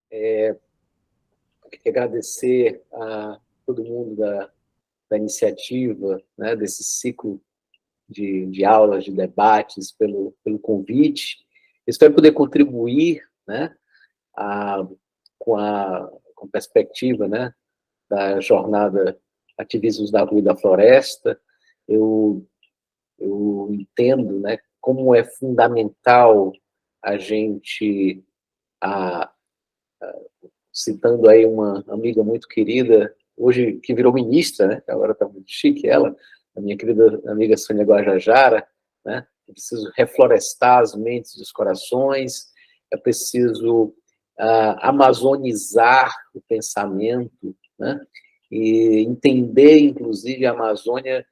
Queria agradecer a todo mundo da iniciativa, né, desse ciclo de aulas, de debates, pelo convite. Espero poder contribuir, né, a, com a perspectiva, né, da jornada Ativismos da Rua e da Floresta. Eu entendo, né, como é fundamental a gente, a, citando aí uma amiga muito querida, hoje que virou ministra, né, agora está muito chique ela, a minha querida amiga Sônia Guajajara, né, é preciso reflorestar as mentes e os corações, é preciso amazonizar o pensamento, né, e entender, inclusive, a Amazônia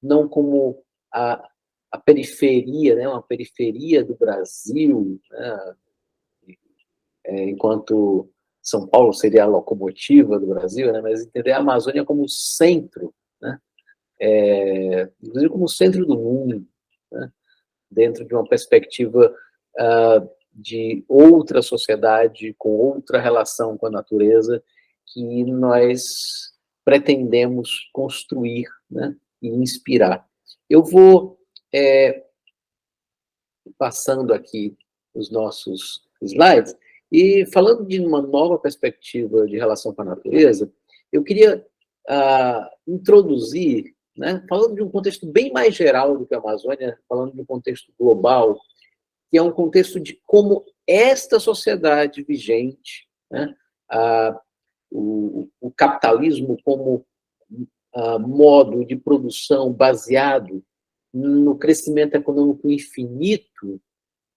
não como a periferia, né, uma periferia do Brasil, né, enquanto São Paulo seria a locomotiva do Brasil, né, mas entender a Amazônia como centro, né, inclusive como centro do mundo, né, dentro de uma perspectiva de outra sociedade, com outra relação com a natureza, que nós pretendemos construir, né, e inspirar. Eu vou passando aqui os nossos slides, e falando de uma nova perspectiva de relação com a natureza, eu queria introduzir, né, falando de um contexto bem mais geral do que a Amazônia, falando de um contexto global, que é um contexto de como esta sociedade vigente, né, o capitalismo como modo de produção baseado no crescimento econômico infinito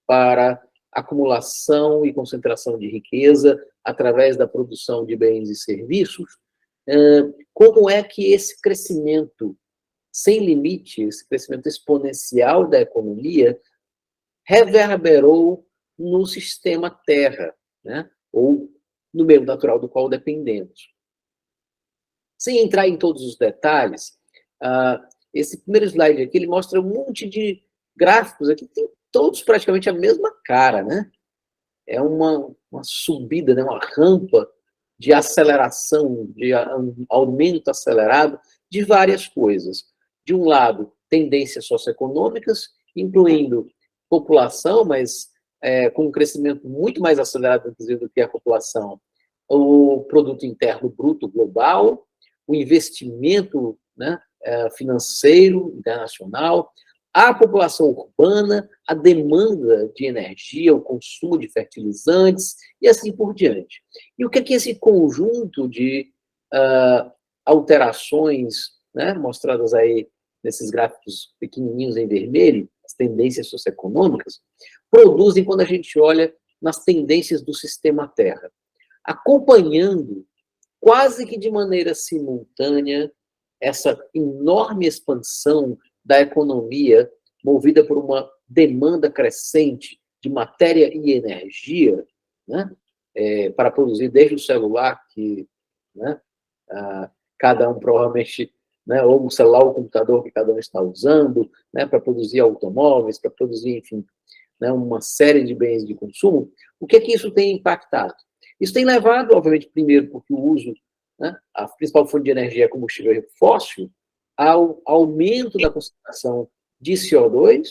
para acumulação e concentração de riqueza através da produção de bens e serviços, como é que esse crescimento sem limite, esse crescimento exponencial da economia, reverberou no sistema Terra, né? Ou no meio natural do qual dependemos. Sem entrar em todos os detalhes, esse primeiro slide aqui, ele mostra um monte de gráficos aqui, tem todos praticamente a mesma cara, né? É uma subida, né? Uma rampa de aceleração, de um aumento acelerado de várias coisas. De um lado, tendências socioeconômicas, incluindo população, mas com um crescimento muito mais acelerado, inclusive, do que a população, o produto interno bruto global, o investimento, né, financeiro internacional, a população urbana, a demanda de energia, o consumo de fertilizantes e assim por diante. E o que é que esse conjunto de alterações, né, mostradas aí nesses gráficos pequenininhos em vermelho, as tendências socioeconômicas, produzem quando a gente olha nas tendências do sistema Terra, acompanhando quase que de maneira simultânea essa enorme expansão da economia movida por uma demanda crescente de matéria e energia, né, para produzir desde o celular, que, né, cada um provavelmente, né, ou o celular ou o computador que cada um está usando, né, para produzir automóveis, para produzir, enfim, né, uma série de bens de consumo. O que é que isso tem impactado? Isso tem levado, obviamente, primeiro, porque o uso, né, a principal fonte de energia é combustível fóssil, ao aumento da concentração de CO2,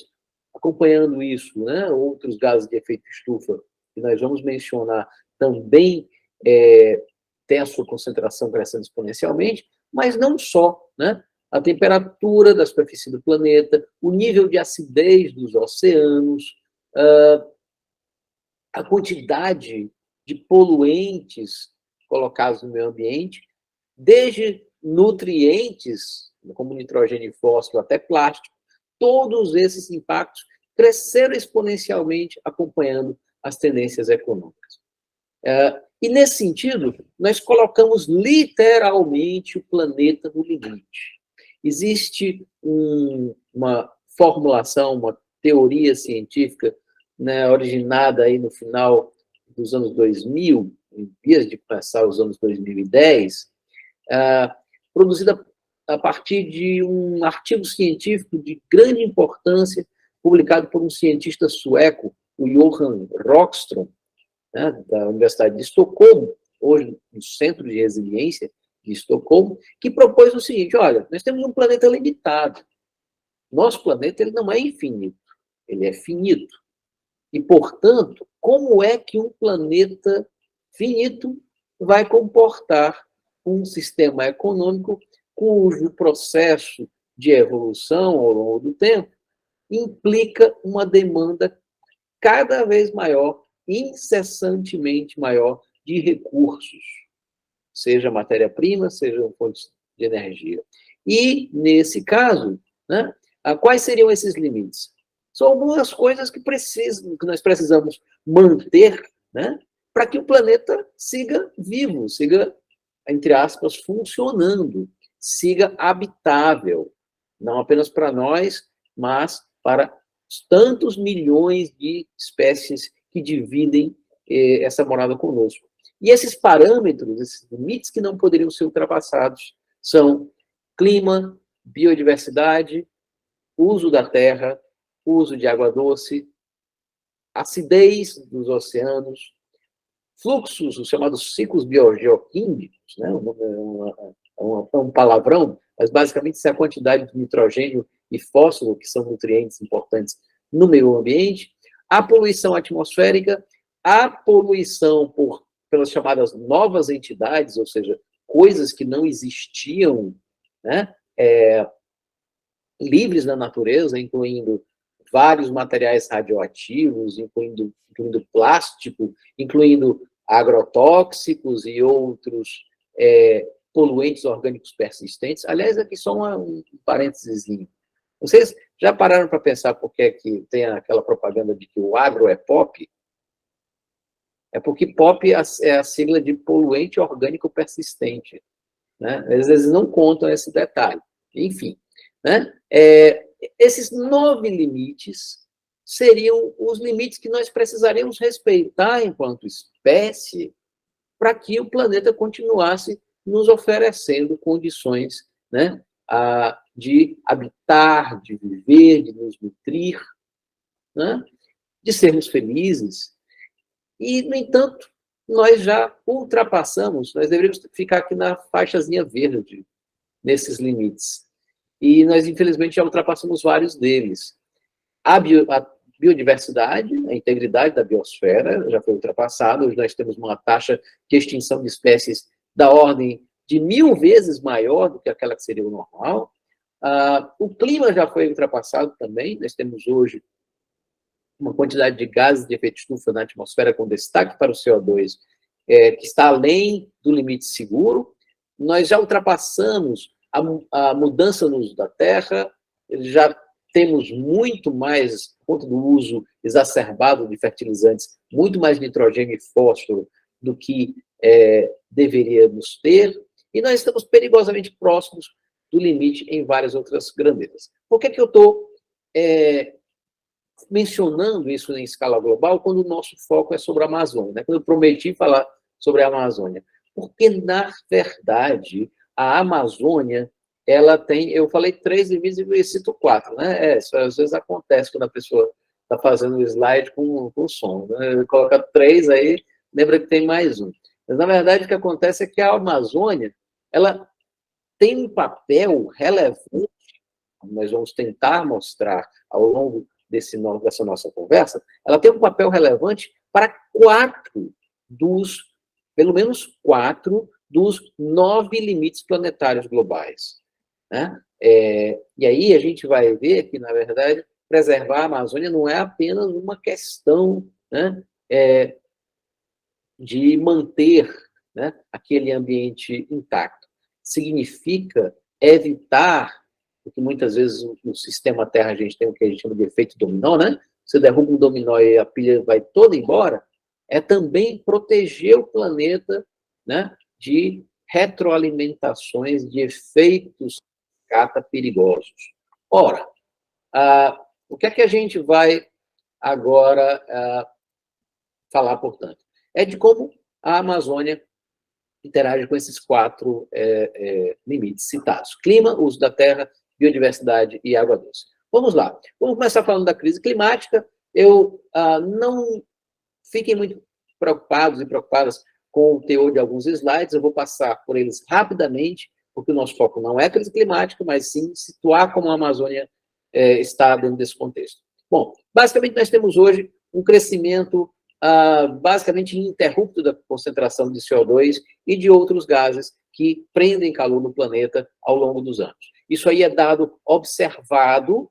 acompanhando isso, né, outros gases de efeito estufa, que nós vamos mencionar, também tem a sua concentração crescendo exponencialmente, mas não só, né? A temperatura da superfície do planeta, o nível de acidez dos oceanos, a quantidade de poluentes colocados no meio ambiente, desde nutrientes, como nitrogênio e fósforo, até plástico, todos esses impactos cresceram exponencialmente acompanhando as tendências econômicas. E, nesse sentido, nós colocamos literalmente o planeta no limite. Existe uma formulação, uma teoria científica, né, originada aí no final dos anos 2000, em vias de começar os anos 2010, produzida a partir de um artigo científico de grande importância, publicado por um cientista sueco, o Johan Rockström, né, da Universidade de Estocolmo, hoje no Centro de Resiliência de Estocolmo, que propôs o seguinte: olha, nós temos um planeta limitado. Nosso planeta ele não é infinito, ele é finito. E, portanto, como é que um planeta finito vai comportar um sistema econômico cujo processo de evolução ao longo do tempo implica uma demanda cada vez maior, incessantemente maior, de recursos, seja matéria-prima, seja fontes de energia. E, nesse caso, né, quais seriam esses limites? São algumas coisas que nós precisamos manter, né, para que o planeta siga vivo, siga, entre aspas, funcionando, siga habitável, não apenas para nós, mas para tantos milhões de espécies que dividem essa morada conosco. E esses parâmetros, esses limites que não poderiam ser ultrapassados, são clima, biodiversidade, uso da terra, uso de água doce, acidez dos oceanos, fluxos, os chamados ciclos biogeoquímicos, né? É um palavrão, mas basicamente isso é a quantidade de nitrogênio e fósforo, que são nutrientes importantes no meio ambiente, a poluição atmosférica, a poluição pelas chamadas novas entidades, ou seja, coisas que não existiam, né? Livres na natureza, incluindo vários materiais radioativos, incluindo plástico, incluindo agrotóxicos e outros poluentes orgânicos persistentes. Aliás, aqui só um parênteses. Vocês já pararam para pensar por que é que tem aquela propaganda de que o agro é pop? É porque pop é a sigla de poluente orgânico persistente, né? Às vezes não contam esse detalhe. Enfim, né? Esses 9 limites seriam os limites que nós precisaríamos respeitar enquanto espécie para que o planeta continuasse nos oferecendo condições, né, de habitar, de viver, de nos nutrir, né, de sermos felizes. E, no entanto, nós já ultrapassamos, nós deveríamos ficar aqui na faixazinha verde, nesses limites. E nós, infelizmente, já ultrapassamos vários deles. A biodiversidade, a integridade da biosfera já foi ultrapassada. Hoje nós temos uma taxa de extinção de espécies da ordem de 1000 vezes maior do que aquela que seria o normal. O clima já foi ultrapassado também. Nós temos hoje uma quantidade de gases de efeito estufa na atmosfera, com destaque para o CO2, que está além do limite seguro. Nós já ultrapassamos a mudança no uso da terra, já temos muito mais, por conta do uso exacerbado de fertilizantes, muito mais nitrogênio e fósforo do que deveríamos ter, e nós estamos perigosamente próximos do limite em várias outras grandezas. Por que eu estou mencionando isso em escala global quando o nosso foco é sobre a Amazônia, né? Quando eu prometi falar sobre a Amazônia? Porque, na verdade, a Amazônia, ela tem, eu falei 3 limites e cito 4, né? Isso às vezes acontece quando a pessoa está fazendo o slide com som, né? Coloca 3 aí, lembra que tem mais um. Mas, na verdade, o que acontece é que a Amazônia, ela tem um papel relevante, nós vamos tentar mostrar ao longo dessa nossa conversa, ela tem um papel relevante para pelo menos 4 dos 9 limites planetários globais, né? E aí a gente vai ver que, na verdade, preservar a Amazônia não é apenas uma questão, né, de manter, né, aquele ambiente intacto. Significa evitar, porque muitas vezes no sistema Terra a gente tem o que a gente chama de efeito dominó, né? Você derruba um dominó e a pilha vai toda embora, é também proteger o planeta, né, de retroalimentações de efeitos cata perigosos. Ora, o que é que a gente vai agora falar, portanto? É de como a Amazônia interage com esses 4 limites citados: clima, uso da terra, biodiversidade e água doce. Vamos lá. Vamos começar falando da crise climática. Não fiquem muito preocupados e preocupadas com o teor de alguns slides, eu vou passar por eles rapidamente, porque o nosso foco não é crise climática, mas sim situar como a Amazônia está dentro desse contexto. Bom, basicamente nós temos hoje um crescimento basicamente ininterrupto da concentração de CO2 e de outros gases que prendem calor no planeta ao longo dos anos. Isso aí é dado observado,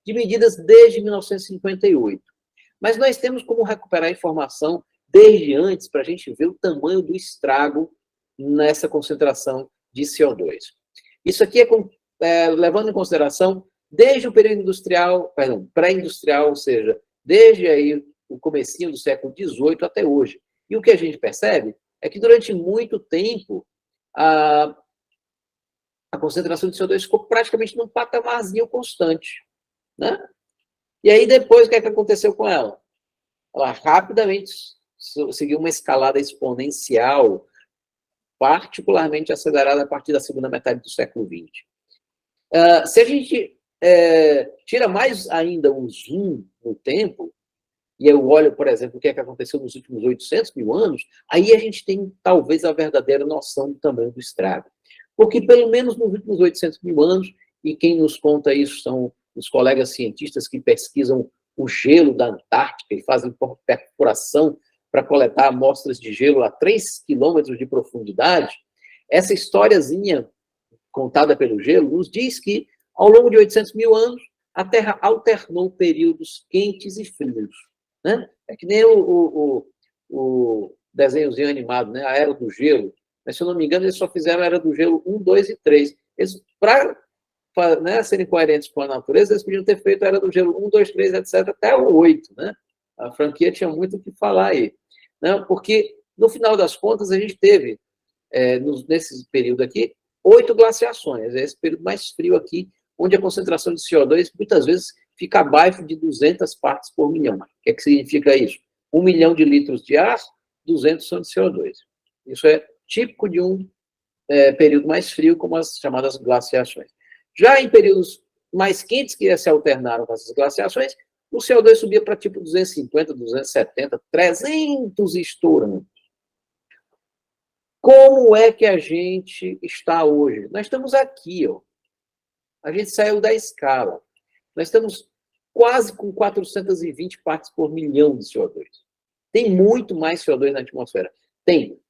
de medidas desde 1958. Mas nós temos como recuperar informação desde antes para a gente ver o tamanho do estrago nessa concentração de CO2. Isso aqui levando em consideração desde o período industrial, pré-industrial, ou seja, desde aí o comecinho do século XVIII até hoje. E o que a gente percebe é que durante muito tempo a concentração de CO2 ficou praticamente num patamarzinho constante, né? E aí depois o que aconteceu com ela? Ela rapidamente seguiu uma escalada exponencial, particularmente acelerada a partir da segunda metade do século XX. Se a gente tira mais ainda um zoom no tempo, e eu olho, por exemplo, o que aconteceu nos últimos 800 mil anos, aí a gente tem, talvez, a verdadeira noção do tamanho do estrago. Porque, pelo menos nos últimos 800 mil anos, e quem nos conta isso são os colegas cientistas que pesquisam o gelo da Antártica e fazem perfuração para coletar amostras de gelo a 3 quilômetros de profundidade, essa historiazinha contada pelo gelo nos diz que, ao longo de 800 mil anos, a Terra alternou períodos quentes e frios. Né? É que nem o desenhozinho animado, né? A Era do Gelo. Mas, se eu não me engano, eles só fizeram a Era do Gelo 1, 2 e 3. Eles, para serem coerentes com a natureza, eles podiam ter feito a Era do Gelo 1, 2, 3, etc., até o 8. Né? A franquia tinha muito o que falar aí. Né? Porque, no final das contas, a gente teve, nesse período aqui, 8 glaciações. É esse período mais frio aqui, onde a concentração de CO2, muitas vezes, fica abaixo de 200 partes por milhão. O que significa isso? 1 milhão de litros de ar, 200 são de CO2. Isso é típico de um período mais frio, como as chamadas glaciações. Já em períodos mais quentes, que se alternaram com essas glaciações, o CO2 subia para tipo 250, 270, 300 estourando. Como é que a gente está hoje? Nós estamos aqui, ó. A gente saiu da escala. Nós estamos quase com 420 partes por milhão de CO2. Tem muito mais CO2 na atmosfera. Tem,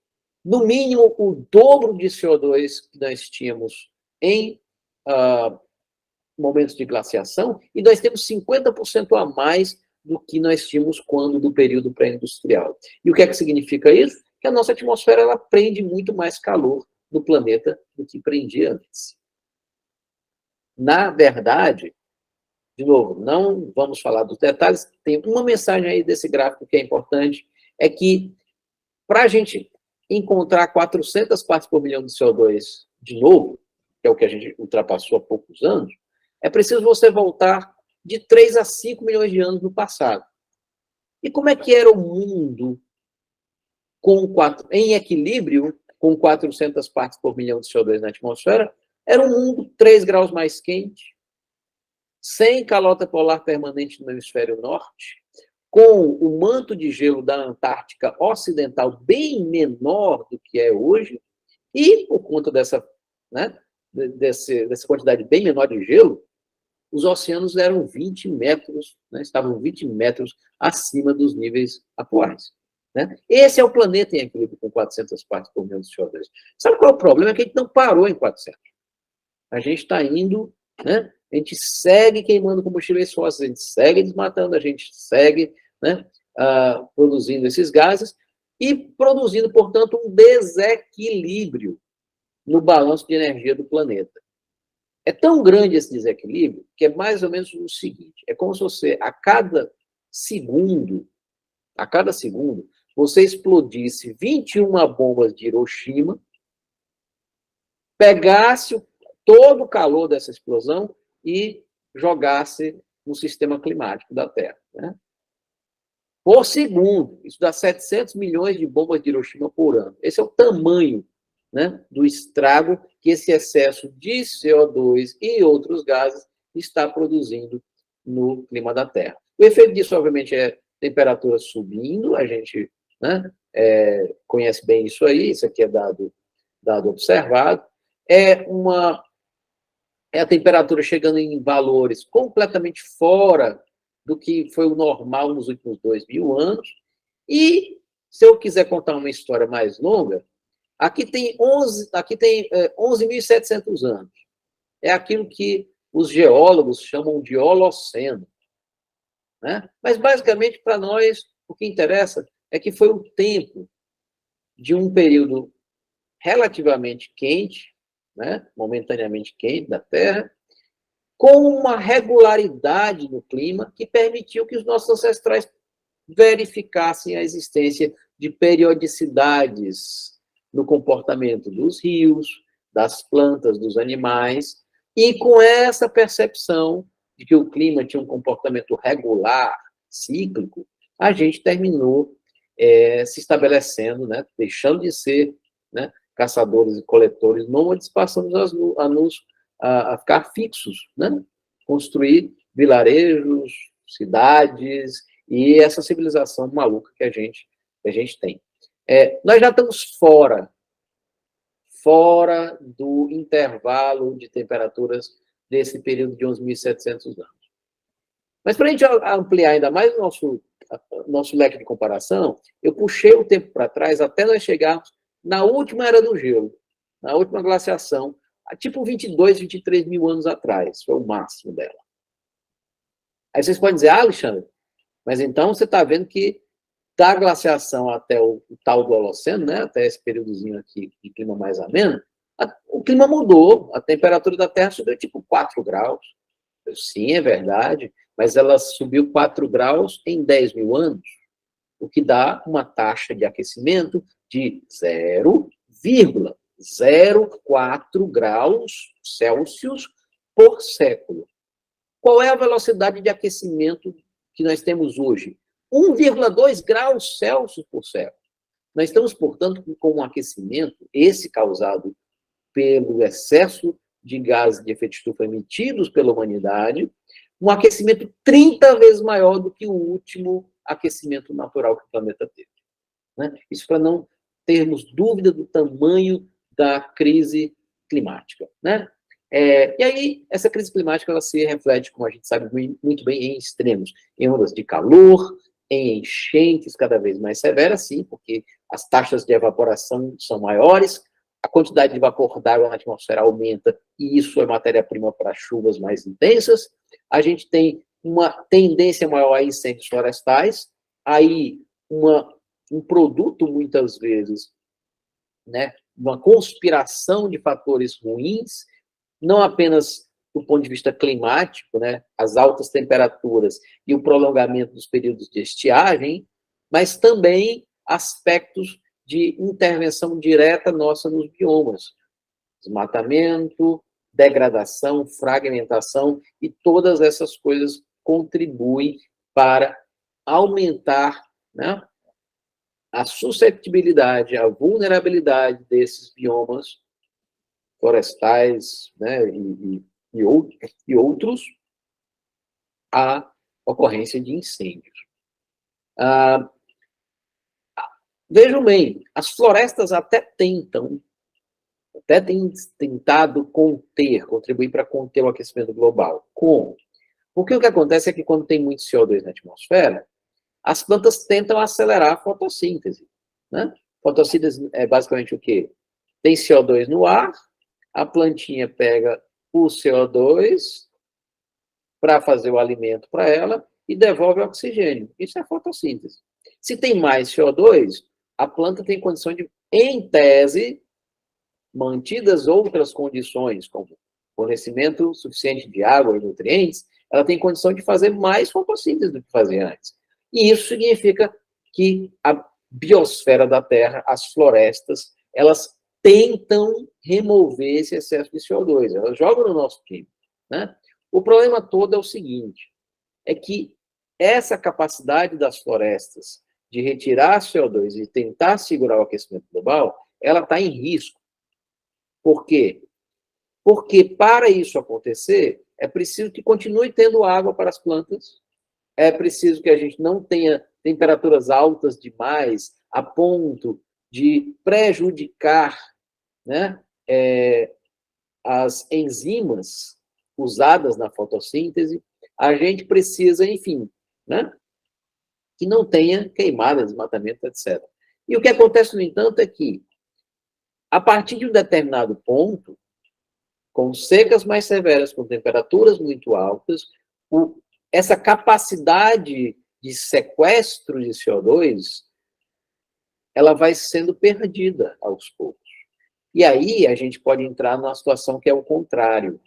no mínimo, o dobro de CO2 que nós tínhamos em momentos de glaciação, e nós temos 50% a mais do que nós tínhamos quando do período pré-industrial. E o que significa isso? Que a nossa atmosfera ela prende muito mais calor do planeta do que prendia antes. Na verdade, de novo, não vamos falar dos detalhes, tem uma mensagem aí desse gráfico que é importante, é que para a gente encontrar 400 partes por milhão de CO2 de novo, que é o que a gente ultrapassou há poucos anos, é preciso você voltar de 3 a 5 milhões de anos no passado. E como é que era o mundo em equilíbrio com 400 partes por milhão de CO2 na atmosfera? Era um mundo 3 graus mais quente, sem calota polar permanente no hemisfério norte, com o manto de gelo da Antártica Ocidental bem menor do que é hoje, e por conta dessa quantidade bem menor de gelo, os oceanos eram 20 metros, né, estavam 20 metros acima dos níveis atuais. Né? Esse é o planeta em equilíbrio com 400 partes por milhão de CO2. Sabe qual é o problema? É que a gente não parou em 400. A gente está indo, né? A gente segue queimando combustíveis fósseis, a gente segue desmatando, a gente segue, né, produzindo esses gases e produzindo, portanto, um desequilíbrio no balanço de energia do planeta. É tão grande esse desequilíbrio que é mais ou menos o seguinte, é como se você, a cada segundo, você explodisse 21 bombas de Hiroshima, pegasse todo o calor dessa explosão e jogasse no sistema climático da Terra. Né? Por segundo, isso dá 700 milhões de bombas de Hiroshima por ano. Esse é o tamanho, né, do estrago que esse excesso de CO2 e outros gases está produzindo no clima da Terra. O efeito disso, obviamente, é temperatura subindo, a gente, né, conhece bem isso aí, isso aqui é dado observado, é a temperatura chegando em valores completamente fora do que foi o normal nos últimos 2.000 anos. E, se eu quiser contar uma história mais longa, aqui tem 11.700 anos. É aquilo que os geólogos chamam de Holoceno. Né? Mas, basicamente, para nós, o que interessa é que foi o tempo de um período relativamente quente, né? Momentaneamente quente da Terra, com uma regularidade no clima que permitiu que os nossos ancestrais verificassem a existência de periodicidades no comportamento dos rios, das plantas, dos animais, e com essa percepção de que o clima tinha um comportamento regular, cíclico, a gente terminou se estabelecendo, né, deixando de ser, né, caçadores e coletores nômades, passamos a ficar fixos, né? Construir vilarejos, cidades e essa civilização maluca que a gente tem. Nós já estamos fora do intervalo de temperaturas desse período de 11.700 anos. Mas para a gente ampliar ainda mais o nosso leque de comparação, eu puxei o tempo para trás até nós chegarmos na última era do gelo, na última glaciação, tipo 22, 23 mil anos atrás, foi o máximo dela. Aí vocês podem dizer, Alexandre, mas então você está vendo que da glaciação até o tal do Holoceno, né, até esse períodozinho aqui de clima mais ameno, o clima mudou, a temperatura da Terra subiu tipo 4 graus. Sim, é verdade, mas ela subiu 4 graus em 10 mil anos, o que dá uma taxa de aquecimento de 0,04 graus Celsius por século. Qual é a velocidade de aquecimento que nós temos hoje? 1,2 graus Celsius por século. Nós estamos, portanto, com um aquecimento, esse causado pelo excesso de gases de efeito estufa emitidos pela humanidade, um aquecimento 30 vezes maior do que o último aquecimento natural que o planeta teve. Né? Isso para não termos dúvida do tamanho da crise climática. Né? E aí, essa crise climática ela se reflete, como a gente sabe muito bem, em extremos, em ondas de calor, em enchentes cada vez mais severas, sim, porque as taxas de evaporação são maiores, a quantidade de vapor d'água na atmosfera aumenta, e isso é matéria-prima para chuvas mais intensas. A gente tem uma tendência maior a incêndios florestais, aí um produto, muitas vezes, né, uma conspiração de fatores ruins, não apenas do ponto de vista climático, né, as altas temperaturas e o prolongamento dos períodos de estiagem, mas também aspectos de intervenção direta nossa nos biomas. Desmatamento, degradação, fragmentação, e todas essas coisas contribuem para aumentar, né, a susceptibilidade, a vulnerabilidade desses biomas florestais, né, e outros à ocorrência de incêndios. Vejam bem, as florestas até têm tentado contribuir para conter o aquecimento global. Como? Porque o que acontece é que quando tem muito CO2 na atmosfera, as plantas tentam acelerar a fotossíntese. Né? Fotossíntese é basicamente o quê? Tem CO2 no ar, a plantinha pega o CO2 para fazer o alimento para ela e devolve o oxigênio. Isso é fotossíntese. Se tem mais CO2, a planta tem condição de, em tese, mantidas outras condições, como fornecimento suficiente de água e nutrientes, ela tem condição de fazer mais fotossíntese do que fazia antes. E isso significa que a biosfera da Terra, as florestas, elas tentam remover esse excesso de CO2, elas jogam no nosso clima. Né? O problema todo é o seguinte, é que essa capacidade das florestas de retirar CO2 e tentar segurar o aquecimento global, ela está em risco. Por quê? Porque para isso acontecer, é preciso que continue tendo água para as plantas, é preciso que a gente não tenha temperaturas altas demais a ponto de prejudicar, né, as enzimas usadas na fotossíntese. A gente precisa, enfim, né, que não tenha queimada, desmatamento, etc. E o que acontece, no entanto, é que, a partir de um determinado ponto, com secas mais severas, com temperaturas muito altas, essa capacidade de sequestro de CO2, ela vai sendo perdida aos poucos. E aí a gente pode entrar numa situação que é o contrário.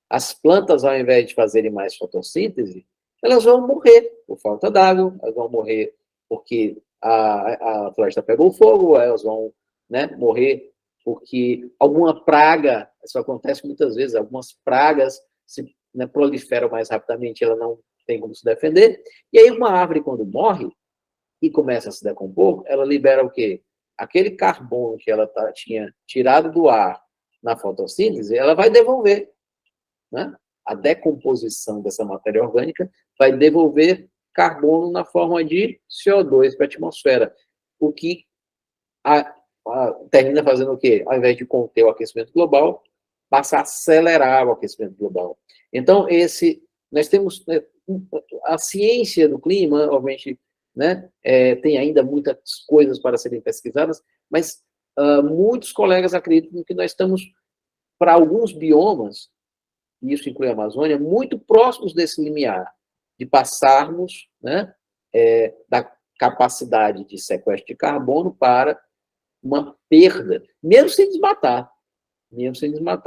As plantas, ao invés de fazerem mais fotossíntese, elas vão morrer por falta d'água, elas vão morrer porque a floresta pegou fogo, elas vão, né, morrer porque alguma praga, isso acontece muitas vezes, algumas pragas se, né, proliferam mais rapidamente, ela não tem como se defender, e aí uma árvore, quando morre e começa a se decompor, ela libera o quê? Aquele carbono que ela tinha tirado do ar na fotossíntese, ela vai devolver, né? A decomposição dessa matéria orgânica vai devolver carbono na forma de CO2 para a atmosfera, o que termina fazendo o quê? Ao invés de conter o aquecimento global, passa a acelerar o aquecimento global. Então, nós temos, né, a ciência do clima, obviamente, né, tem ainda muitas coisas para serem pesquisadas, mas muitos colegas acreditam que nós estamos, para alguns biomas, e isso inclui a Amazônia, muito próximos desse limiar, de passarmos, né, da capacidade de sequestro de carbono para uma perda, mesmo sem desmatar,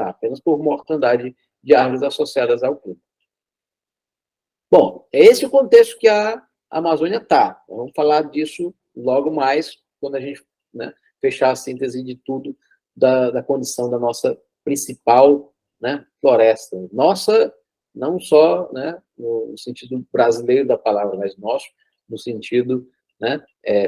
apenas por mortandade de árvores associadas ao clima. Bom, é esse o contexto que a Amazônia está. Vamos falar disso logo mais, quando a gente, né, fechar a síntese de tudo da condição da nossa principal, né, floresta. Nossa, não só, né, no sentido brasileiro da palavra, mas nosso no sentido, né,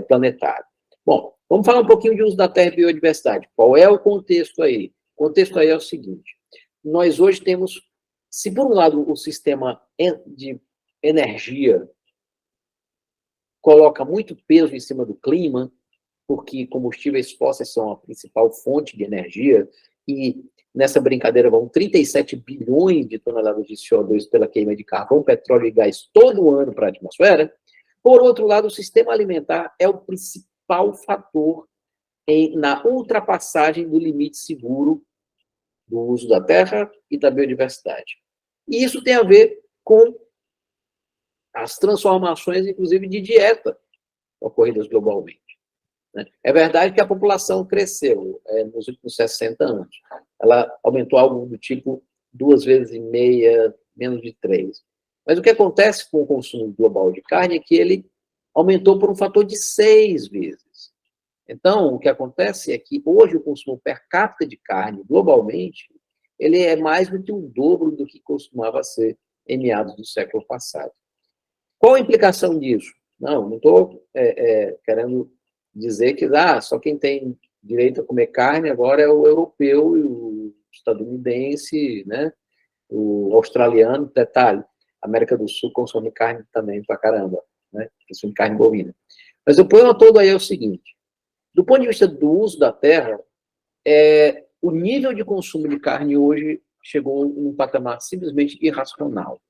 planetário. Bom, vamos falar um pouquinho de uso da terra e biodiversidade. Qual é o contexto aí? O contexto aí é o seguinte: nós hoje temos, se por um lado o sistema de energia coloca muito peso em cima do clima, porque combustíveis fósseis são a principal fonte de energia, e nessa brincadeira vão 37 bilhões de toneladas de CO2 pela queima de carvão, petróleo e gás todo ano para a atmosfera. Por outro lado, o sistema alimentar é o principal fator na ultrapassagem do limite seguro do uso da terra e da biodiversidade. E isso tem a ver com as transformações, inclusive, de dieta ocorridas globalmente. É verdade que a população cresceu nos últimos 60 anos. Ela aumentou algo do tipo 2,5 vezes, menos de 3. Mas o que acontece com o consumo global de carne é que ele aumentou por um fator de 6 vezes. Então, o que acontece é que hoje o consumo per capita de carne, globalmente, ele é mais do que o dobro do que costumava ser em meados do século passado. Qual a implicação disso? Não estou querendo dizer que só quem tem direito a comer carne agora é o europeu e o estadunidense, né? O australiano, detalhe, a América do Sul consome carne também pra caramba, né? Consome carne bovina. Mas o problema todo aí é o seguinte: do ponto de vista do uso da terra, o nível de consumo de carne hoje chegou num patamar simplesmente irracional.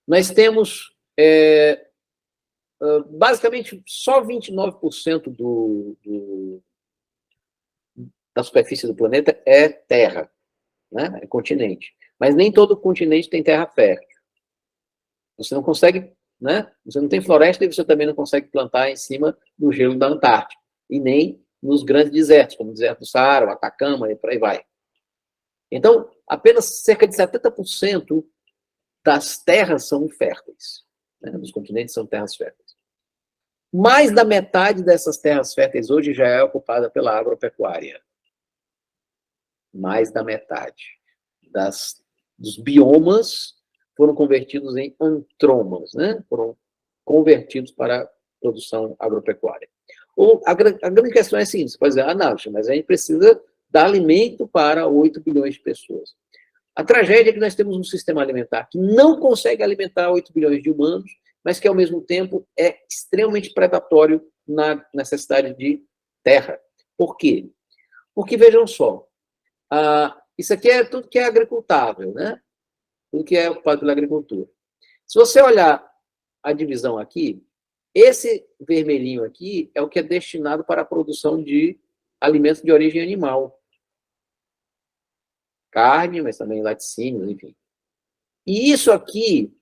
Nós temos, basicamente, só 29% da superfície do planeta é terra, né? É continente. Mas nem todo continente tem terra fértil. Você não consegue, né? Você não tem floresta e você também não consegue plantar em cima do gelo da Antártica. E nem nos grandes desertos, como o deserto do Saara, o Atacama e por aí vai. Então, apenas cerca de 70% das terras são férteis, né? Dos continentes são terras férteis. Mais da metade dessas terras férteis hoje já é ocupada pela agropecuária. Mais da metade dos biomas foram convertidos em antromas, né? Foram convertidos para produção agropecuária. A grande questão é assim: você pode dizer, não, mas a gente precisa dar alimento para 8 bilhões de pessoas. A tragédia é que nós temos um sistema alimentar que não consegue alimentar 8 bilhões de humanos, mas que, ao mesmo tempo, é extremamente predatório na necessidade de terra. Por quê? Porque, vejam só, isso aqui é tudo que é agricultável, né? Tudo que é ocupado pela agricultura. Se você olhar a divisão aqui, esse vermelhinho aqui é o que é destinado para a produção de alimentos de origem animal. Carne, mas também laticínios, enfim. E isso aqui,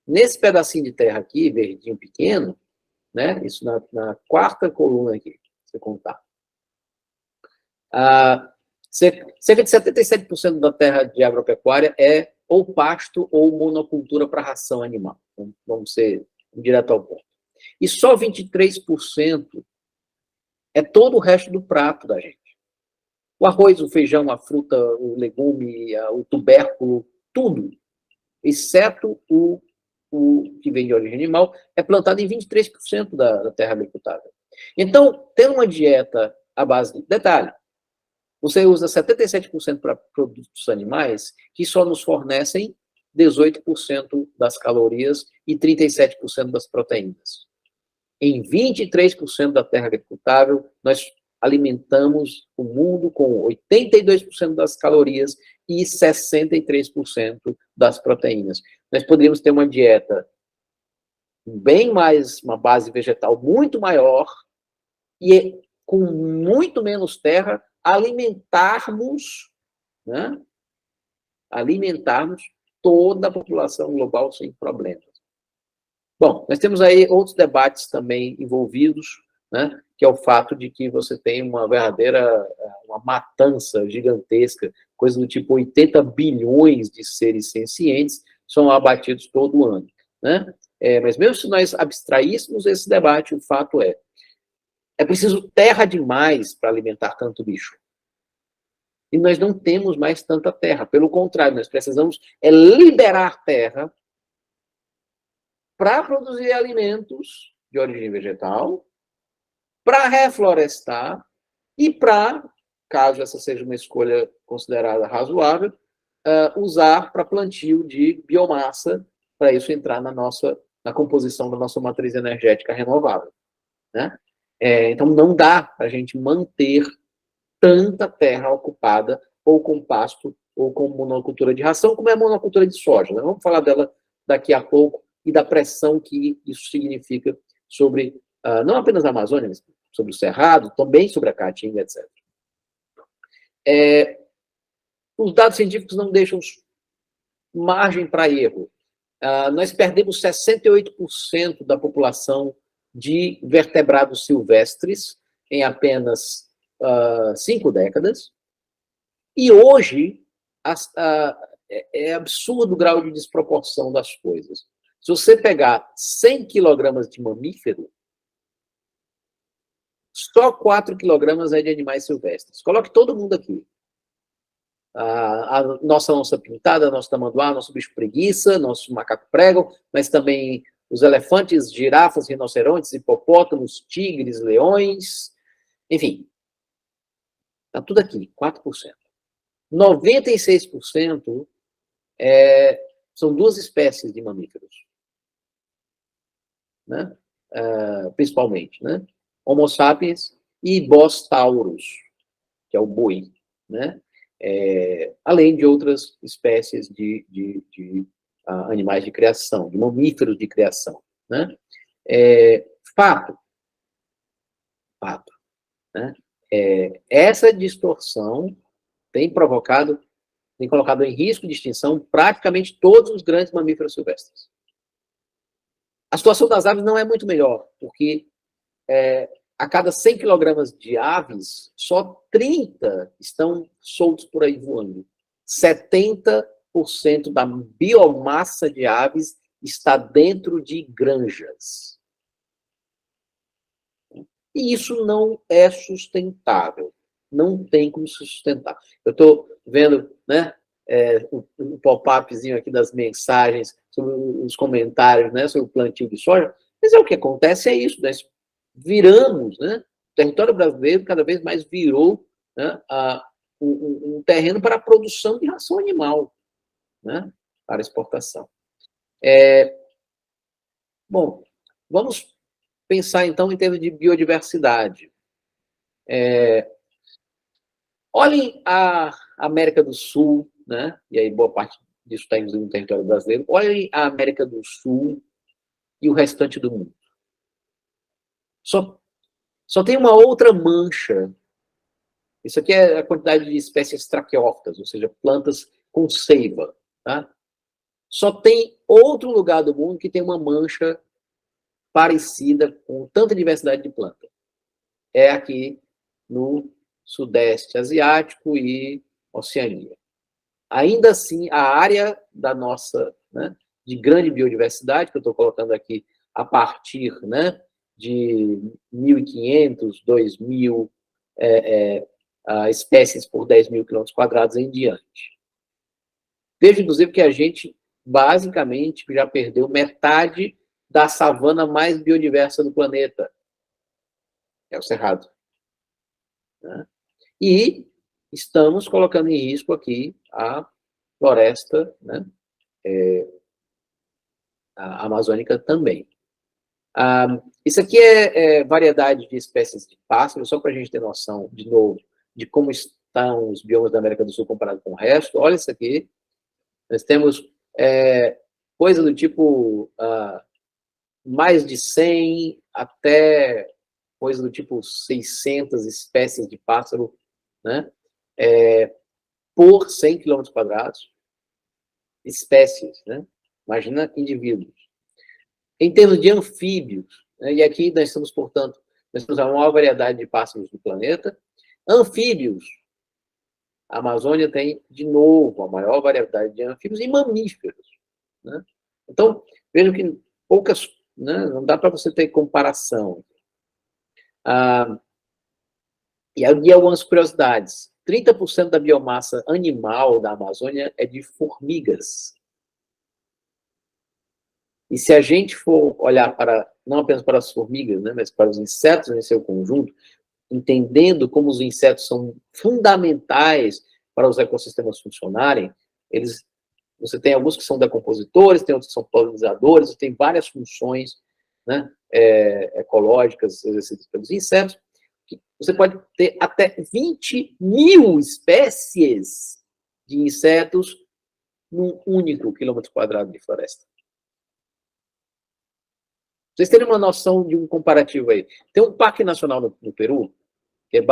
nesse pedacinho de terra aqui, verdinho pequeno, né? Isso na quarta coluna aqui, se você contar. Cerca de 77% da terra de agropecuária é ou pasto ou monocultura para ração animal. Vamos ser direto ao ponto. E só 23% é todo o resto do prato da gente. O arroz, o feijão, a fruta, o legume, o tubérculo, tudo, exceto o que vem de origem animal, é plantado em 23% da terra agricultável. Então, ter uma dieta à base de... Detalhe, você usa 77% para produtos animais que só nos fornecem 18% das calorias e 37% das proteínas. Em 23% da terra agricultável, nós alimentamos o mundo com 82% das calorias e 63% das proteínas. Nós poderíamos ter uma dieta bem mais, uma base vegetal muito maior e com muito menos terra, alimentarmos, né? Alimentarmos toda a população global sem problemas. Bom, nós temos aí outros debates também envolvidos, né, que é o fato de que você tem uma verdadeira uma matança gigantesca, coisa do tipo 80 bilhões de seres sencientes são abatidos todo ano, né? Mas mesmo se nós abstraíssemos esse debate, o fato é preciso terra demais para alimentar tanto bicho. E nós não temos mais tanta terra. Pelo contrário, nós precisamos liberar terra para produzir alimentos de origem vegetal, para reflorestar e para, caso essa seja uma escolha considerada razoável, usar para plantio de biomassa, para isso entrar na composição da nossa matriz energética renovável, né? Então, não dá para a gente manter tanta terra ocupada ou com pasto ou com monocultura de ração, como é a monocultura de soja, né? Vamos falar dela daqui a pouco e da pressão que isso significa sobre, não apenas a Amazônia, mas sobre o Cerrado, também sobre a Caatinga, etc. Os dados científicos não deixam margem para erro. Nós perdemos 68% da população de vertebrados silvestres em apenas 5 décadas, e hoje é absurdo o grau de desproporção das coisas. Se você pegar 100 quilogramas de mamífero, só 4 quilogramas é de animais silvestres. Coloque todo mundo aqui. A nossa onça pintada, nosso tamanduá, nosso bicho preguiça, nosso macaco prego, mas também os elefantes, girafas, rinocerontes, hipopótamos, tigres, leões, enfim. Está tudo aqui, 4%. 96% são 2 espécies de mamíferos, né? Principalmente, né? Homo sapiens e Bos taurus, que é o boi, né? Além de outras espécies de animais de criação, de mamíferos de criação, né? Fato, né? Essa distorção tem colocado em risco de extinção praticamente todos os grandes mamíferos silvestres. A situação das aves não é muito melhor, porque a cada 100 quilogramas de aves, só 30 estão soltos por aí voando. 70% da biomassa de aves está dentro de granjas. E isso não é sustentável. Não tem como se sustentar. Eu estou vendo, né, um pop-upzinho aqui das mensagens, sobre os comentários, né, sobre o plantio de soja, mas o que acontece é isso, nós viramos, né, o território brasileiro cada vez mais virou, né, um terreno para a produção de ração animal. né, para exportação. Bom, vamos pensar, então, em termos de biodiversidade. Olhem a América do Sul, né, e aí boa parte disso está no território brasileiro. Olhem a América do Sul e o restante do mundo. Só tem uma outra mancha. Isso aqui é a quantidade de espécies traqueófitas, ou seja, plantas com seiva. Tá? Só tem outro lugar do mundo que tem uma mancha parecida com tanta diversidade de planta. É aqui no Sudeste Asiático e Oceania. Ainda assim, a área da nossa, né, de grande biodiversidade, que eu estou colocando aqui a partir, né, de 1.500, 2.000 espécies por 10.000 quilômetros quadrados em diante. Veja, inclusive, que a gente, basicamente, já perdeu metade da savana mais biodiversa do planeta. É o Cerrado. Né? E estamos colocando em risco aqui a floresta, né, a amazônica também. Isso aqui é variedade de espécies de pássaros, só para a gente ter noção, de novo, de como estão os biomas da América do Sul comparado com o resto. Olha isso aqui. Nós temos coisa do tipo mais de 100 até coisa do tipo 600 espécies de pássaro, né? Por 100 quilômetros quadrados. Espécies, né? Imagina indivíduos. Em termos de anfíbios, né? E aqui nós estamos, portanto, nós temos a maior variedade de pássaros do planeta. Anfíbios, a Amazônia tem, de novo, a maior variedade de anfíbios e mamíferos. Né? Então, vejam que poucas, né? Não dá para você ter comparação. E aí, algumas curiosidades. 30% da biomassa animal da Amazônia é de formigas. E se a gente for olhar para, não apenas para as formigas, né, mas para os insetos em seu conjunto, entendendo como os insetos são fundamentais para os ecossistemas funcionarem, você tem alguns que são decompositores, tem outros que são polinizadores, tem várias funções, né, ecológicas exercidas pelos insetos. Você pode ter até 20.000 espécies de insetos num único quilômetro quadrado de floresta. Vocês terem uma noção de um comparativo aí. Tem um parque nacional no Peru, que é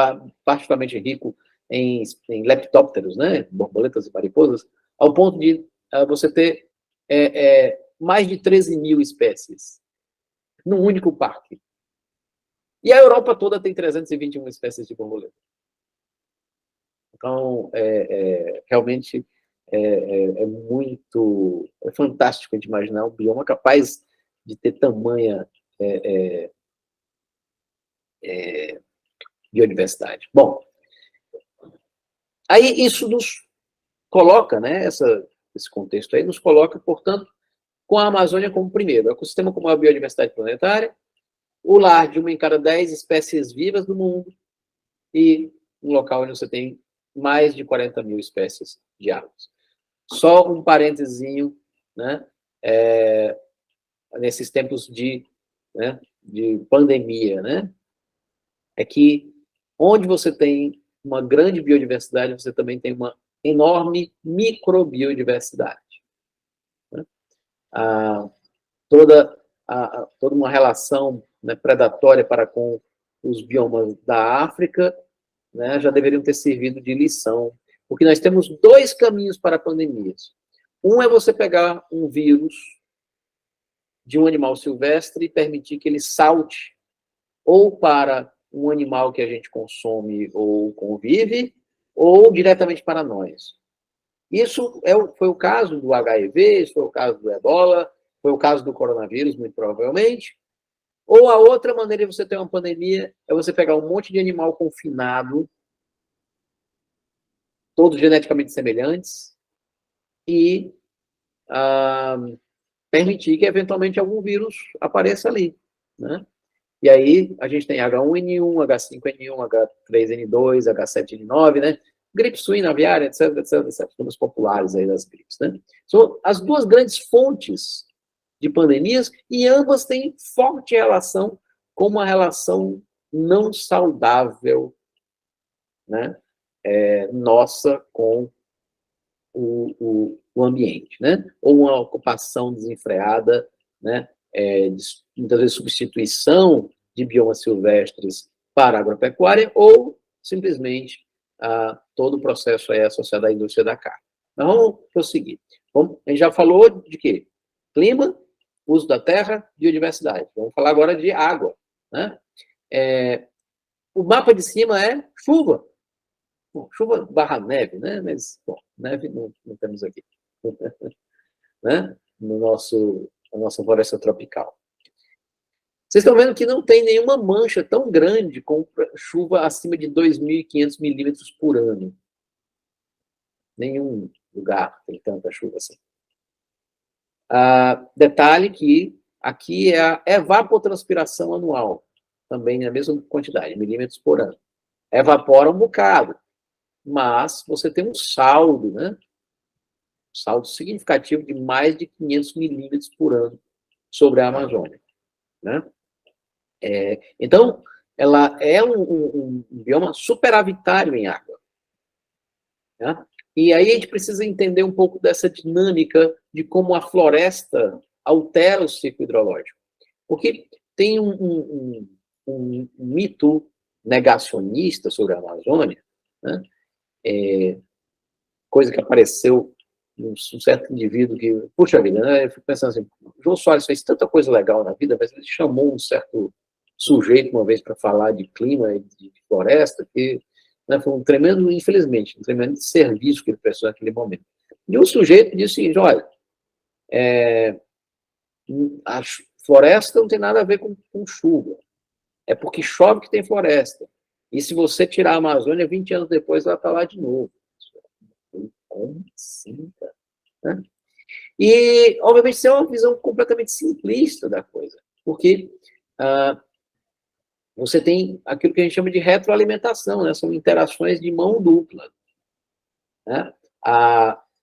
particularmente rico em leptópteros, né? Borboletas e mariposas, ao ponto de você ter mais de 13.000 espécies num único parque. E a Europa toda tem 321 espécies de borboleta. Então, realmente é fantástico a gente imaginar um bioma capaz de ter tamanha biodiversidade. Bom, aí isso nos coloca, né, esse contexto aí nos coloca, portanto, com a Amazônia como primeiro, o ecossistema como a biodiversidade planetária, o lar de 1 em cada 10 espécies vivas do mundo e um local onde você tem mais de 40.000 espécies de aves. Só um parênteses, né, nesses tempos de pandemia, né, é que onde você tem uma grande biodiversidade, você também tem uma enorme microbiodiversidade. Né? Toda uma relação, né, predatória para com os biomas da África, né, já deveriam ter servido de lição, porque nós temos 2 caminhos para pandemias. Um é você pegar um vírus de um animal silvestre e permitir que ele salte ou para um animal que a gente consome ou convive, ou diretamente para nós. Isso foi o caso do HIV, isso foi o caso do Ebola, foi o caso do coronavírus, muito provavelmente. Ou a outra maneira de você ter uma pandemia é você pegar um monte de animal confinado, todos geneticamente semelhantes, e permitir que, eventualmente, algum vírus apareça ali. Né? E aí, a gente tem H1N1, H5N1, H3N2, H7N9, né? gripe suína aviária, etc, etc, etc, os populares aí das gripes, né? São as duas grandes fontes de pandemias e ambas têm forte relação com uma relação não saudável, né, nossa com o ambiente, né? Ou uma ocupação desenfreada, né? Muitas vezes substituição de biomas silvestres para a agropecuária ou simplesmente todo o processo aí associado à indústria da carne. Então, vamos prosseguir. A gente já falou de quê? Clima, uso da terra, biodiversidade. Vamos falar agora de água, né? O mapa de cima é chuva. Bom, chuva barra neve, né? Mas, bom, neve não temos aqui. Né? Na nossa floresta tropical. Vocês estão vendo que não tem nenhuma mancha tão grande com chuva acima de 2.500 milímetros por ano. Nenhum lugar tem tanta chuva assim. Detalhe que aqui é a evapotranspiração anual, também na mesma quantidade, milímetros por ano. Evapora um bocado, mas você tem um saldo, né? Um saldo significativo de mais de 500 milímetros por ano sobre a Amazônia, né? Então, ela é um bioma superavitário em água, né? E aí a gente precisa entender um pouco dessa dinâmica de como a floresta altera o ciclo hidrológico. Porque tem um mito negacionista sobre a Amazônia, né? Coisa que apareceu em um certo indivíduo que, puxa vida, né? Eu fico pensando assim, João Soares fez tanta coisa legal na vida, mas ele chamou um certo sujeito uma vez para falar de clima e de floresta, que, né, foi um tremendo, infelizmente, um tremendo serviço que ele prestou naquele momento. E o sujeito disse o seguinte, olha, a floresta não tem nada a ver com chuva, é porque chove que tem floresta. E se você tirar a Amazônia, 20 anos depois ela está lá de novo. Como assim, cara? Né? E, obviamente, isso é uma visão completamente simplista da coisa, porque você tem aquilo que a gente chama de retroalimentação, né? São interações de mão dupla. Né?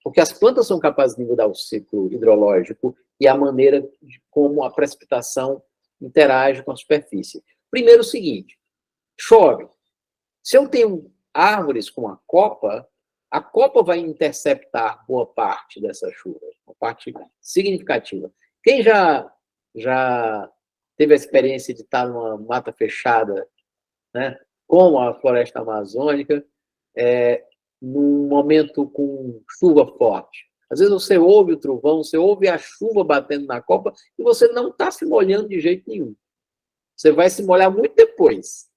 Porque as plantas são capazes de mudar o ciclo hidrológico e a maneira de como a precipitação interage com a superfície. Primeiro, o seguinte, chove. Se eu tenho árvores com a copa vai interceptar boa parte dessa chuva, uma parte significativa. Quem já teve a experiência de estar numa mata fechada, né, como a floresta amazônica, num momento com chuva forte? Às vezes você ouve o trovão, você ouve a chuva batendo na copa e você não está se molhando de jeito nenhum. Você vai se molhar muito depois.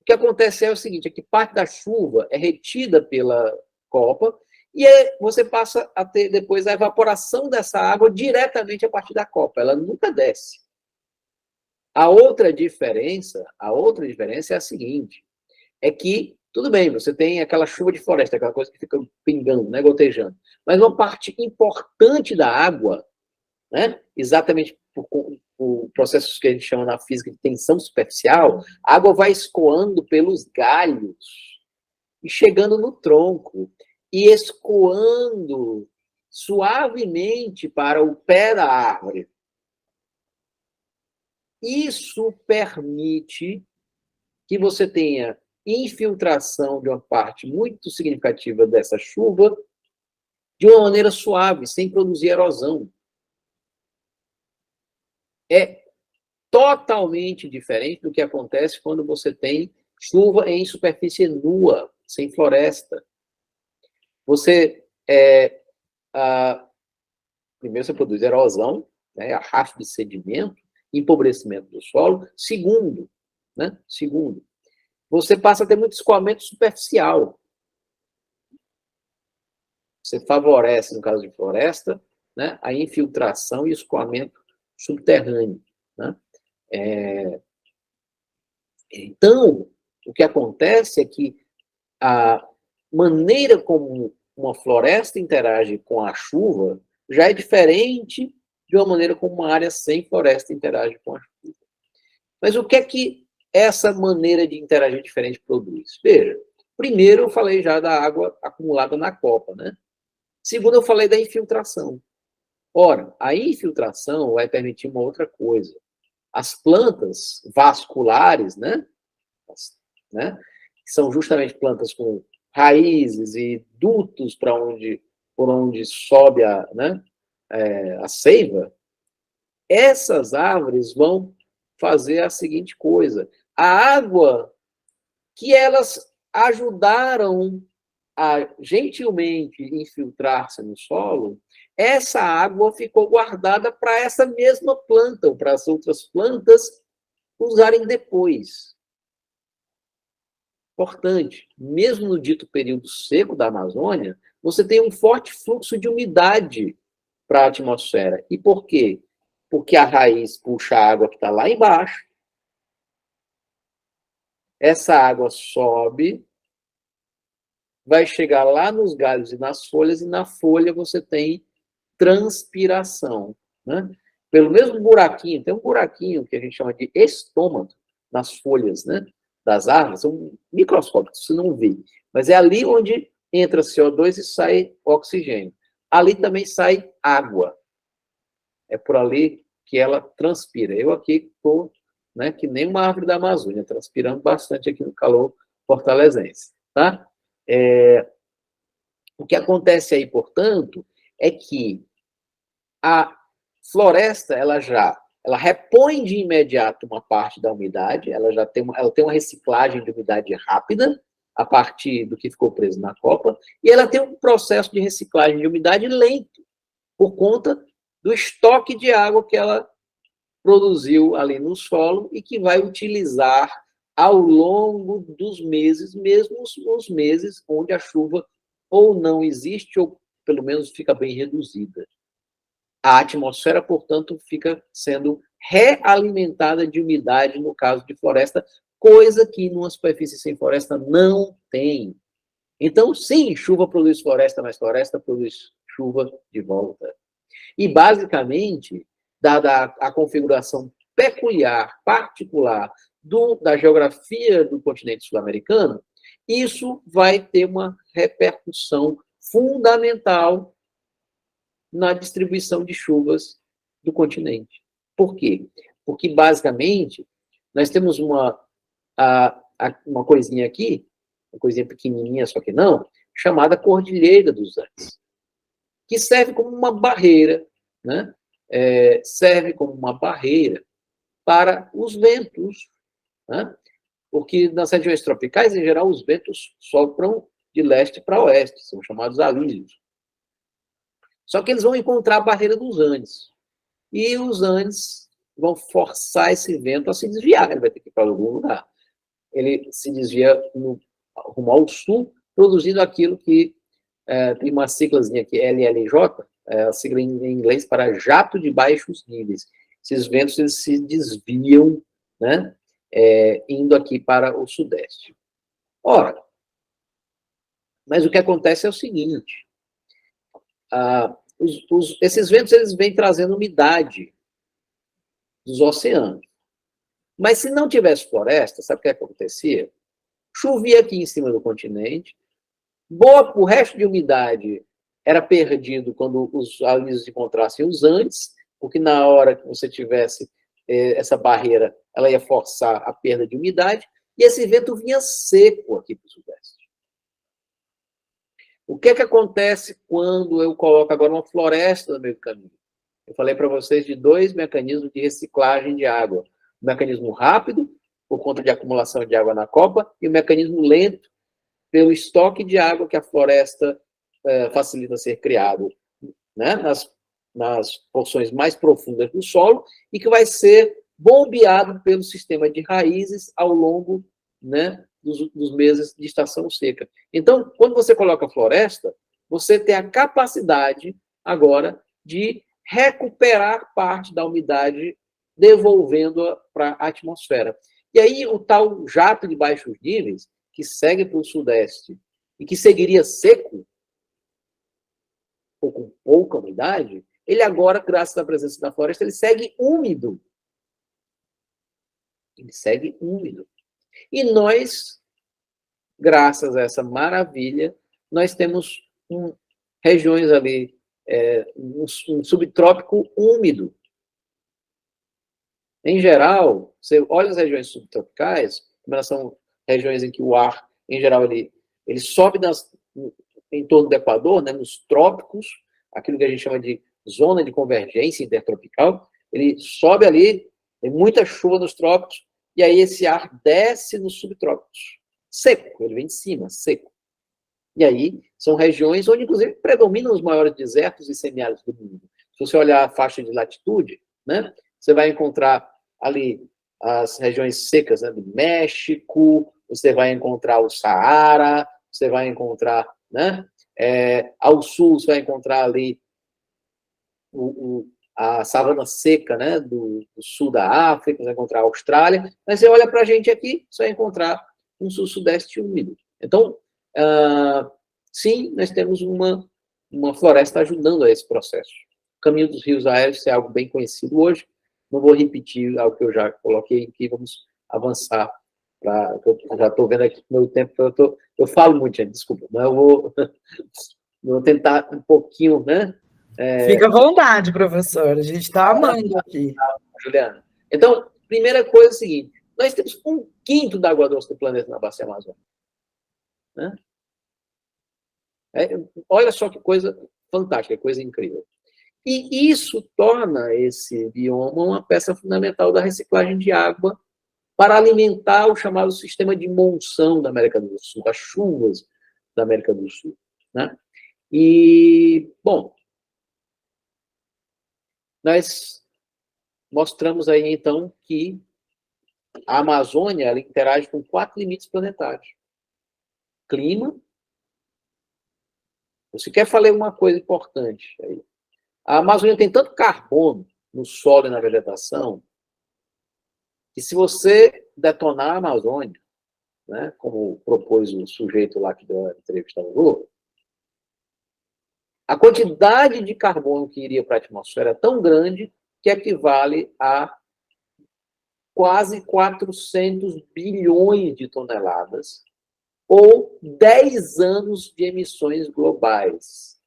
O que acontece é o seguinte, é que parte da chuva é retida pela copa e você passa a ter depois a evaporação dessa água diretamente a partir da copa. Ela nunca desce. A outra diferença é a seguinte, é que, tudo bem, você tem aquela chuva de floresta, aquela coisa que fica pingando, né, gotejando, mas uma parte importante da água, né, exatamente por processos que a gente chama na física de tensão superficial, a água vai escoando pelos galhos e chegando no tronco e escoando suavemente para o pé da árvore. Isso permite que você tenha infiltração de uma parte muito significativa dessa chuva de uma maneira suave, sem produzir erosão. É totalmente diferente do que acontece quando você tem chuva em superfície nua, sem floresta. Você, primeiro, você produz erosão, né, arrasto de sedimento, empobrecimento do solo. Segundo, você passa a ter muito escoamento superficial. Você favorece, no caso de floresta, né, a infiltração e escoamento subterrâneo. Né? Então, o que acontece é que a maneira como uma floresta interage com a chuva já é diferente de uma maneira como uma área sem floresta interage com a chuva. Mas o que é que essa maneira de interagir diferente produz? Veja, Primeiro, eu falei já da água acumulada na copa, né? Segundo, eu falei da infiltração. Ora, a infiltração vai permitir uma outra coisa. As plantas vasculares, né? Né? Que são justamente plantas com raízes e dutos por onde sobe a seiva, essas árvores vão fazer a seguinte coisa. A água que elas ajudaram a gentilmente infiltrar-se no solo, essa água ficou guardada para essa mesma planta, ou para as outras plantas usarem depois. Importante, mesmo no dito período seco da Amazônia, você tem um forte fluxo de umidade para a atmosfera. E por quê? Porque a raiz puxa a água que está lá embaixo, essa água sobe, vai chegar lá nos galhos e nas folhas, e na folha você tem transpiração. Né? Pelo mesmo buraquinho, tem um buraquinho que a gente chama de estômago nas folhas, né, das árvores, são microscópicos, você não vê. Mas é ali onde entra CO2 e sai oxigênio. Ali também sai água. É por ali que ela transpira. Eu aqui estou, né, que nem uma árvore da Amazônia, transpirando bastante aqui no calor fortalezense. Tá? O que acontece aí, portanto, é que a floresta, ela repõe de imediato uma parte da umidade, ela tem uma reciclagem de umidade rápida, a partir do que ficou preso na copa, e ela tem um processo de reciclagem de umidade lento, por conta do estoque de água que ela produziu ali no solo e que vai utilizar ao longo dos meses, mesmo os meses onde a chuva ou não existe, ou pelo menos fica bem reduzida. A atmosfera, portanto, fica sendo realimentada de umidade no caso de floresta, coisa que numa superfície sem floresta não tem. Então, sim, chuva produz floresta, mas floresta produz chuva de volta. E, basicamente, dada a configuração peculiar, particular da geografia do continente sul-americano, isso vai ter uma repercussão fundamental na distribuição de chuvas do continente. Por quê? Porque, basicamente, nós temos uma coisinha aqui, uma coisinha pequenininha, só que não, chamada Cordilheira dos Andes, que serve como uma barreira, né? Serve como uma barreira para os ventos, né? Porque nas regiões tropicais, em geral, os ventos sopram de leste para oeste, são chamados alísios. Só que eles vão encontrar a barreira dos Andes. E os Andes vão forçar esse vento a se desviar, ele vai ter que ir para algum lugar. Ele se desvia rumo ao sul, produzindo aquilo que tem uma siglazinha aqui, LLJ, a sigla em inglês para jato de baixos níveis. Esses ventos eles se desviam, né, indo aqui para o sudeste. Ora, mas o que acontece é o seguinte, esses ventos eles vêm trazendo umidade dos oceanos. Mas se não tivesse floresta, sabe o que acontecia? Chovia aqui em cima do continente, o resto de umidade era perdido quando os alísios encontrassem os Andes, porque na hora que você tivesse essa barreira, ela ia forçar a perda de umidade, e esse vento vinha seco aqui para o sudeste. O que acontece quando eu coloco agora uma floresta no meio do caminho? Eu falei para vocês de dois mecanismos de reciclagem de água. O mecanismo rápido, por conta de acumulação de água na copa, e o mecanismo lento, pelo estoque de água que a floresta facilita ser criado, né, nas porções mais profundas do solo, e que vai ser bombeado pelo sistema de raízes ao longo, né, dos meses de estação seca. Então, quando você coloca floresta, você tem a capacidade agora de recuperar parte da umidade, devolvendo-a para a atmosfera. E aí, o tal jato de baixos níveis, que segue para o sudeste e que seguiria seco, ou com pouca umidade, ele agora, graças à presença da floresta, ele segue úmido. Ele segue úmido. E nós graças a essa maravilha, nós temos regiões ali, um subtrópico úmido. Em geral, você olha as regiões subtropicais, elas são regiões em que o ar, em geral, ele sobe em torno do Equador, né, nos trópicos, aquilo que a gente chama de zona de convergência intertropical, ele sobe ali, tem muita chuva nos trópicos, e aí esse ar desce nos subtrópicos. Seco, ele vem de cima, seco. E aí são regiões onde, inclusive, predominam os maiores desertos e semiáridos do mundo. Se você olhar a faixa de latitude, né, você vai encontrar ali as regiões secas, né, do México, você vai encontrar o Saara, você vai encontrar, né, ao sul você vai encontrar ali a savana seca, né, do sul da África, você vai encontrar a Austrália, mas você olha para a gente aqui, você vai encontrar um sul-sudeste úmido. Então, sim, nós temos uma floresta ajudando a esse processo. O caminho dos rios aéreos é algo bem conhecido hoje, não vou repetir algo que eu já coloquei aqui, vamos avançar. Eu já estou vendo aqui o meu tempo, eu falo muito, gente, desculpa, mas eu vou tentar um pouquinho, né? Fica à vontade, professor, a gente está amando aqui. Juliana. Então, primeira coisa é a seguinte, nós temos 1/5 da água doce do planeta na bacia amazônica. Né? Olha só que coisa fantástica, coisa incrível. E isso torna esse bioma uma peça fundamental da reciclagem de água para alimentar o chamado sistema de monção da América do Sul, as chuvas da América do Sul. Né? E, bom, nós mostramos aí, então, que a Amazônia ela interage com 4 limites planetários. Clima. Eu sequer falei uma coisa importante aí. A Amazônia tem tanto carbono no solo e na vegetação que se você detonar a Amazônia, né, como propôs o sujeito lá que deu a entrevista no Globo, a quantidade de carbono que iria para a atmosfera é tão grande que equivale a quase 400 bilhões de toneladas ou 10 anos de emissões globais.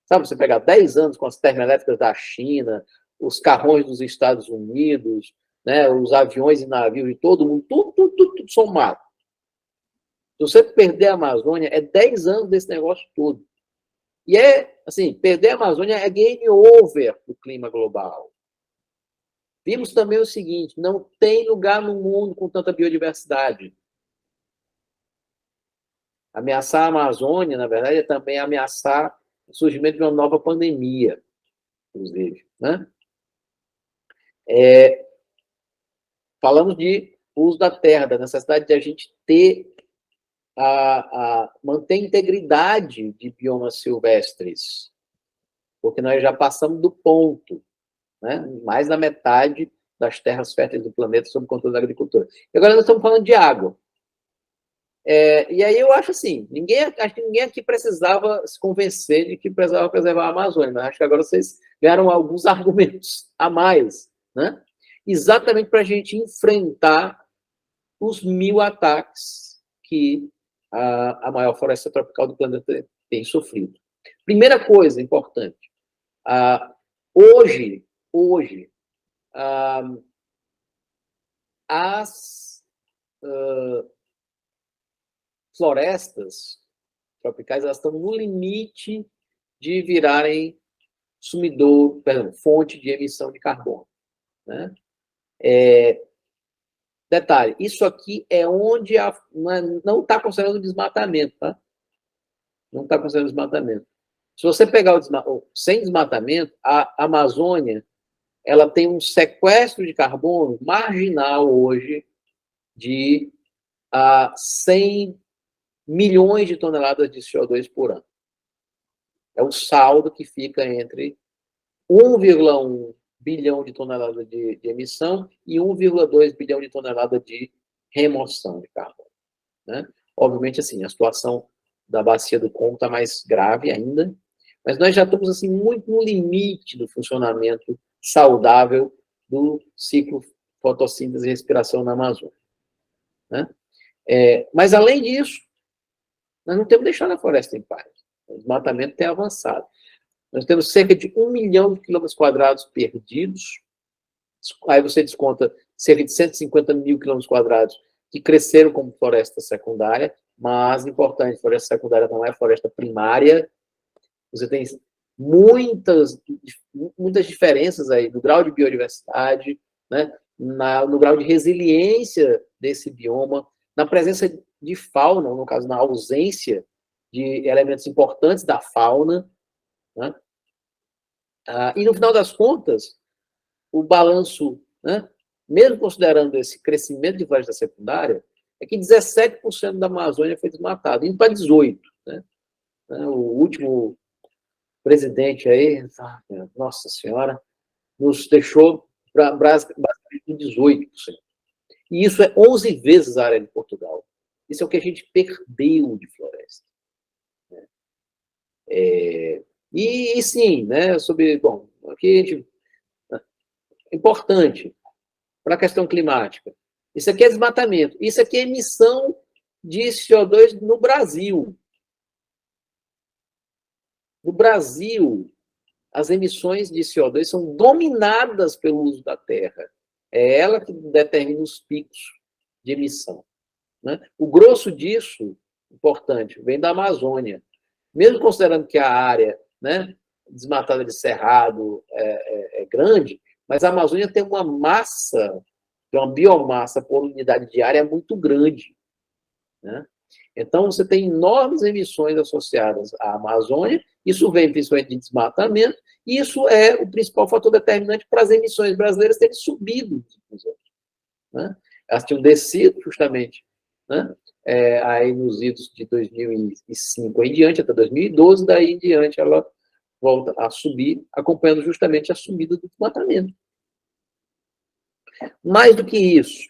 Sabe, você pegar 10 anos com as termoelétricas da China, os carrões dos Estados Unidos, né, os aviões e navios de todo mundo, tudo somado. Se você perder a Amazônia, é 10 anos desse negócio todo. E assim, perder a Amazônia é game over do clima global. Vimos também o seguinte, não tem lugar no mundo com tanta biodiversidade. Ameaçar a Amazônia, na verdade, é também ameaçar o surgimento de uma nova pandemia, inclusive. Né? Falamos de uso da terra, da necessidade de a gente ter manter a integridade de biomas silvestres, porque nós já passamos do ponto, né? Mais da metade das terras férteis do planeta sob controle da agricultura. E agora nós estamos falando de água. E aí eu acho assim, acho que ninguém aqui precisava se convencer de que precisava preservar a Amazônia, mas acho que agora vocês ganharam alguns argumentos a mais, né? Exatamente para a gente enfrentar os 1000 ataques que a maior floresta tropical do planeta tem sofrido. Primeira coisa importante, hoje, as florestas tropicais elas estão no limite de virarem fonte de emissão de carbono. Né? Detalhe, isso aqui é onde não está considerando desmatamento, tá? Não está considerando desmatamento. Se você pegar sem desmatamento, a Amazônia ela tem um sequestro de carbono marginal hoje de 100 milhões de toneladas de CO2 por ano. É o saldo que fica entre 1,1 bilhão de toneladas de emissão e 1,2 bilhão de toneladas de remoção de carbono. Né? Obviamente, assim, a situação da bacia do Congo está mais grave ainda, mas nós já estamos assim, muito no limite do funcionamento saudável do ciclo fotossíntese e respiração na Amazônia. Né? Mas, além disso, Nós não temos deixado a floresta em paz. O desmatamento tem avançado. Nós temos cerca de 1 milhão de quilômetros quadrados perdidos. Aí você desconta cerca de 150 mil quilômetros quadrados que cresceram como floresta secundária, mas, importante, floresta secundária não é floresta primária. Você tem muitas diferenças aí no grau de biodiversidade, né? No grau de resiliência desse bioma, na presença de fauna, no caso, na ausência de elementos importantes da fauna, né? E, no final das contas, o balanço, né, mesmo considerando esse crescimento de floresta secundária, é que 17% da Amazônia foi desmatada, indo para 18%. Né? O último presidente aí, nossa senhora, nos deixou basicamente com 18%. E isso é 11 vezes a área de Portugal. Isso é o que a gente perdeu de floresta. E sim, né, bom, aqui a gente, importante para a questão climática. Isso aqui é desmatamento. Isso aqui é emissão de CO2 no Brasil. No Brasil, as emissões de CO2 são dominadas pelo uso da terra. É ela que determina os picos de emissão. Né? O grosso disso, importante, vem da Amazônia. Mesmo considerando que a área, né, desmatada de cerrado é grande, mas a Amazônia tem uma massa, tem uma biomassa por unidade de área muito grande. Né? Então, você tem enormes emissões associadas à Amazônia, isso vem principalmente de desmatamento, e isso é o principal fator determinante para as emissões brasileiras terem subido. Né? Elas tinham descido justamente, né? Aí nos idos de 2005 em diante, até 2012, daí em diante ela volta a subir, acompanhando justamente a subida do desmatamento. Mais do que isso,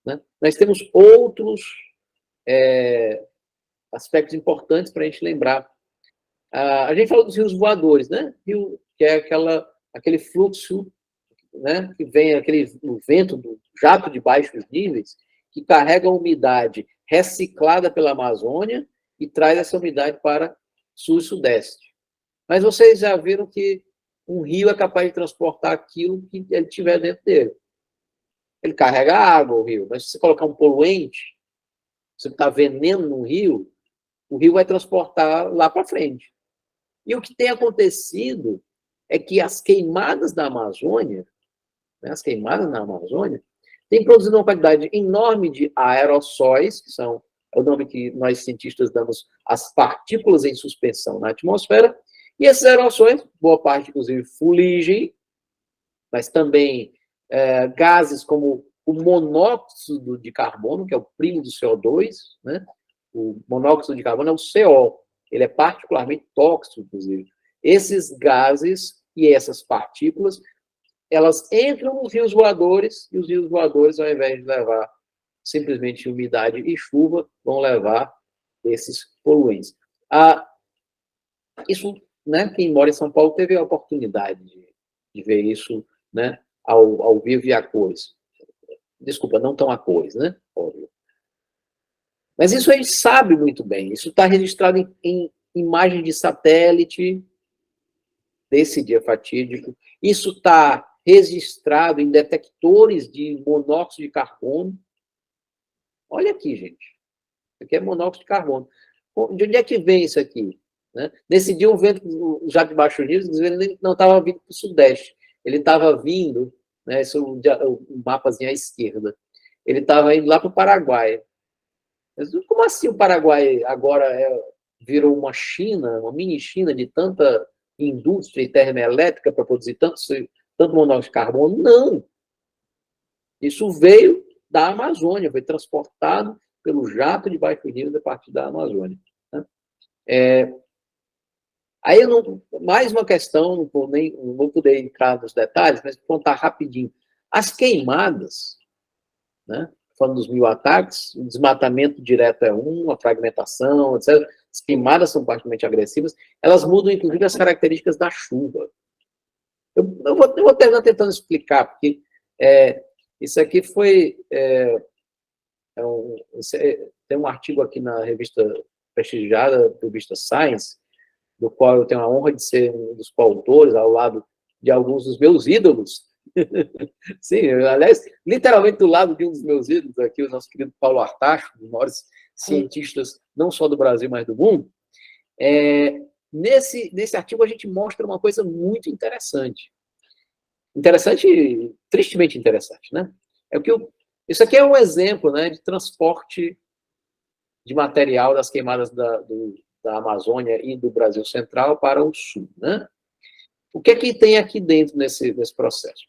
né? Nós temos outros aspectos importantes para a gente lembrar. A gente falou dos rios voadores, né? Rio, que é aquele fluxo, né, que vem o vento do jato de baixos níveis, que carrega a umidade reciclada pela Amazônia e traz essa umidade para sul e sudeste. Mas vocês já viram que um rio é capaz de transportar aquilo que ele tiver dentro dele. Ele carrega água, o rio, mas se você colocar um poluente, você está veneno no rio, o rio vai transportar lá para frente. E o que tem acontecido é que as queimadas da Amazônia, né, têm produzido uma quantidade enorme de aerossóis, que é o nome que nós cientistas damos às partículas em suspensão na atmosfera, e esses aerossóis, boa parte, inclusive, fuligem, mas também gases como o monóxido de carbono, que é o primo do CO2, né? O monóxido de carbono é o CO, ele é particularmente tóxico, inclusive. Esses gases e essas partículas, elas entram nos rios voadores, e os rios voadores, ao invés de levar simplesmente umidade e chuva, vão levar esses poluentes. Isso, né, quem mora em São Paulo teve a oportunidade de ver isso, né, ao vivo e a cores. Desculpa, não tão a cores, né? Mas isso a gente sabe muito bem. Isso está registrado em imagem de satélite desse dia fatídico. Isso está registrado em detectores de monóxido de carbono. Olha aqui, gente. Isso aqui é monóxido de carbono. De onde é que vem isso aqui? Né? Nesse dia, o vento já de baixo nível, ele não estava vindo para o sudeste. Ele estava vindo, né, esse é o mapazinho à esquerda, ele estava indo lá para o Paraguai. Mas como assim o Paraguai agora virou uma China, uma mini China de tanta indústria e termoelétrica para produzir tanto monóxido de carbono? Não. Isso veio da Amazônia, foi transportado pelo jato de baixo nível a partir da Amazônia. Né? Aí, mais uma questão, não vou poder entrar nos detalhes, mas vou contar rapidinho. As queimadas, né? Falando dos 1000 ataques, o desmatamento direto é a fragmentação, etc. As queimadas são particularmente agressivas, elas mudam, inclusive, as características da chuva. Eu vou terminar tentando explicar, porque isso aqui foi... tem um artigo aqui na revista prestigiada revista Science, do qual eu tenho a honra de ser um dos coautores, ao lado de alguns dos meus ídolos. Sim, aliás, literalmente do lado de um dos meus ídolos aqui, o nosso querido Paulo Artacho, um dos maiores cientistas, não só do Brasil, mas do mundo. Nesse artigo, a gente mostra uma coisa muito interessante. Interessante, tristemente interessante, né? Isso aqui é um exemplo, né, de transporte de material das queimadas da Amazônia e do Brasil Central para o Sul, né? O que é que tem aqui dentro nesse processo?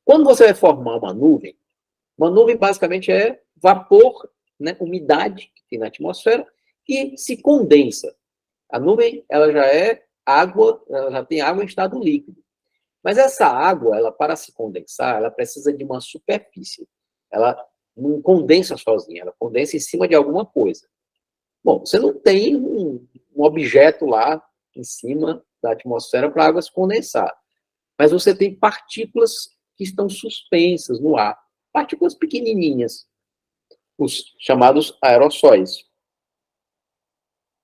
Quando você vai formar uma nuvem basicamente é vapor, né, umidade que tem na atmosfera e se condensa. A nuvem, ela já é água, ela já tem água em estado líquido. Mas essa água, ela para se condensar, ela precisa de uma superfície. Ela não condensa sozinha, ela condensa em cima de alguma coisa. Bom, você não tem um objeto lá em cima da atmosfera para a água se condensar. Mas você tem partículas que estão suspensas no ar. Partículas pequenininhas, os chamados aerossóis.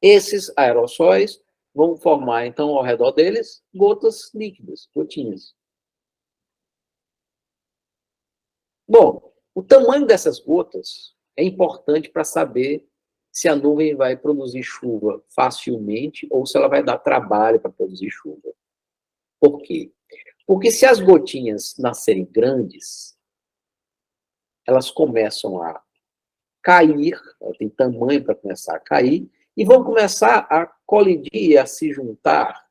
Esses aerossóis vão formar, então, ao redor deles, gotas líquidas, gotinhas. Bom, o tamanho dessas gotas é importante para saber se a nuvem vai produzir chuva facilmente ou se ela vai dar trabalho para produzir chuva. Por quê? Porque se as gotinhas nascerem grandes, elas começam a cair, ela tem tamanho para começar a cair, e vão começar a colidir, a se juntar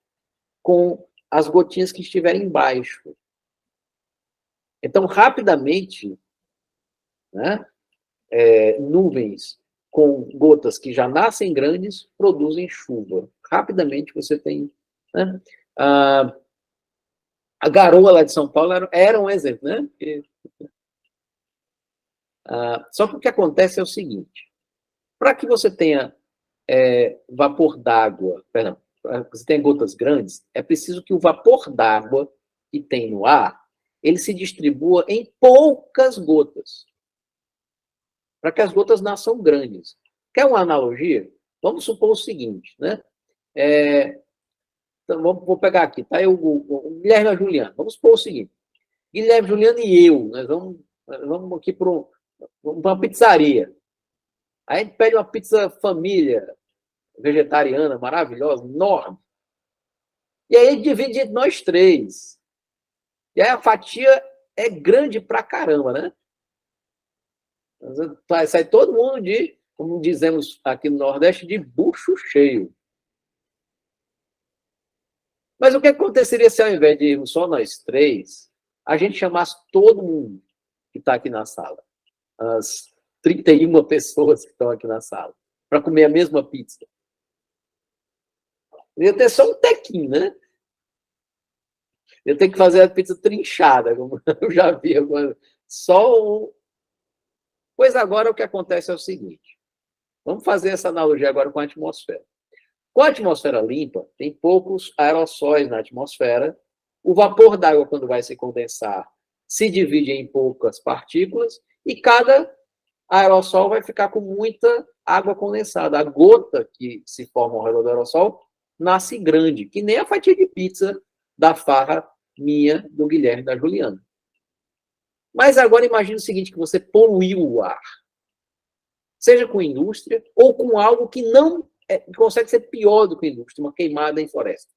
com as gotinhas que estiverem embaixo. Então, rapidamente, né, nuvens com gotas que já nascem grandes produzem chuva. Rapidamente você tem... Né, a garoa lá de São Paulo era um exemplo, né? Só que o que acontece é o seguinte, para que você tenha vapor d'água, perdão, para que você tenha gotas grandes, é preciso que o vapor d'água que tem no ar, ele se distribua em poucas gotas, para que as gotas nasçam grandes. Quer uma analogia? Vamos supor o seguinte, né? Então, vou pegar aqui, tá? O Guilherme e a Juliana. Vamos supor o seguinte, Guilherme, Juliana e eu, nós vamos aqui para uma pizzaria. Aí a gente pede uma pizza família, vegetariana, maravilhosa, enorme. E aí divide entre nós três. E aí a fatia é grande pra caramba, né? Sai todo mundo de, como dizemos aqui no Nordeste, de bucho cheio. Mas o que aconteceria se ao invés de irmos só nós três, a gente chamasse todo mundo que está aqui na sala? As 31 pessoas que estão aqui na sala, para comer a mesma pizza. Ia ter só um tequinho, né? Eu tenho que fazer a pizza trinchada, como eu já vi. Só um... Pois agora o que acontece é o seguinte. Vamos fazer essa analogia agora com a atmosfera. Com a atmosfera limpa, tem poucos aerossóis na atmosfera. O vapor d'água, quando vai se condensar, se divide em poucas partículas e cada aerossol vai ficar com muita água condensada. A gota que se forma ao redor do aerossol nasce grande, que nem a fatia de pizza da farra minha, do Guilherme e da Juliana. Mas agora imagine o seguinte, que você poluiu o ar. Seja com indústria ou com algo que não consegue ser pior do que indústria, uma queimada em floresta.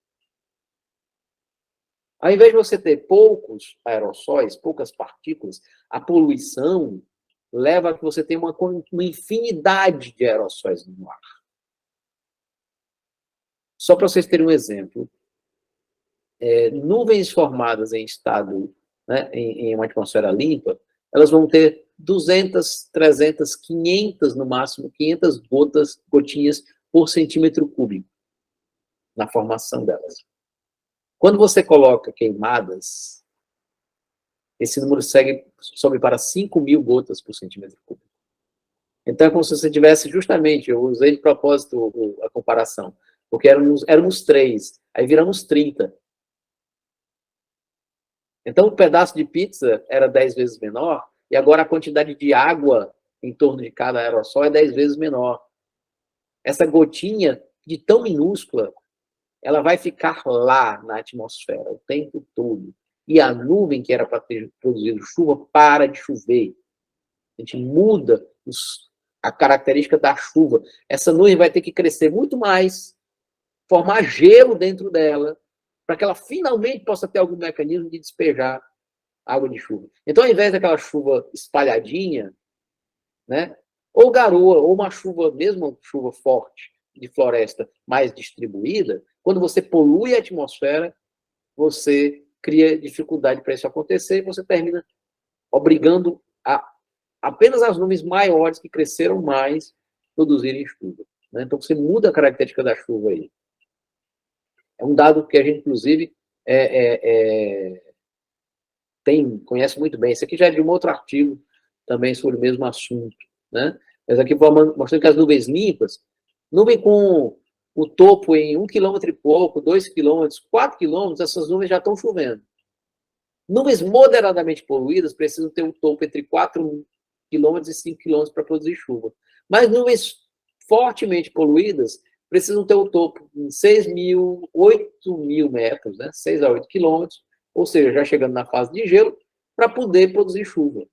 Ao invés de você ter poucos aerossóis, poucas partículas, a poluição leva a que você tenha uma infinidade de aerossóis no ar. Só para vocês terem um exemplo, nuvens formadas em estado, né, em uma atmosfera limpa, elas vão ter 200, 300, 500, no máximo, 500 gotinhas por centímetro cúbico na formação delas. Quando você coloca queimadas, esse número sobe para 5.000 gotas por centímetro cúbico. Então, é como se você tivesse, justamente, eu usei de propósito a comparação, porque éramos 3, aí viramos 30. Então, o pedaço de pizza era 10 vezes menor, e agora a quantidade de água em torno de cada aerossol é 10 vezes menor. essa gotinha de tão minúscula, ela vai ficar lá na atmosfera o tempo todo. E a nuvem que era para ter produzido chuva para de chover. A gente muda a característica da chuva. Essa nuvem vai ter que crescer muito mais, formar gelo dentro dela, para que ela finalmente possa ter algum mecanismo de despejar água de chuva. Então, ao invés daquela chuva espalhadinha, né, ou garoa, ou uma chuva, mesmo chuva forte, de floresta mais distribuída, quando você polui a atmosfera, você cria dificuldade para isso acontecer e você termina obrigando apenas as nuvens maiores que cresceram mais produzirem chuva. Né? Então, você muda a característica da chuva aí. É um dado que a gente, inclusive, conhece muito bem. Esse aqui já é de um outro artigo também sobre o mesmo assunto. Né? Mas aqui mostrando que as nuvens limpas, nuvem com o topo em 1 quilômetro e pouco, 2 quilômetros, 4 quilômetros, essas nuvens já estão chovendo. Nuvens moderadamente poluídas precisam ter um topo entre 4 quilômetros e 5 quilômetros para produzir chuva. Mas nuvens fortemente poluídas precisam ter o topo em 6.000, 8.000 metros, né? 6 a 8 quilômetros, ou seja, já chegando na fase de gelo, para poder produzir chuva.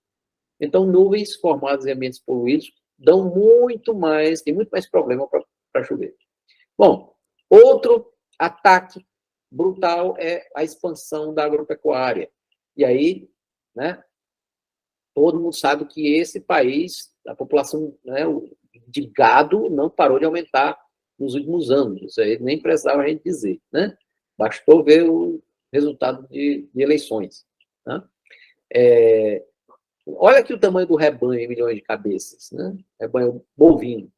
Então, nuvens formadas em ambientes poluídos dão muito mais, tem muito mais problema para chover. Bom, outro ataque brutal é a expansão da agropecuária. E aí, né, todo mundo sabe que esse país, a população, né, de gado não parou de aumentar nos últimos anos. Isso aí nem precisava a gente dizer, né? Bastou ver o resultado de eleições. Né? Olha aqui o tamanho do rebanho em milhões de cabeças, né? Rebanho bovino.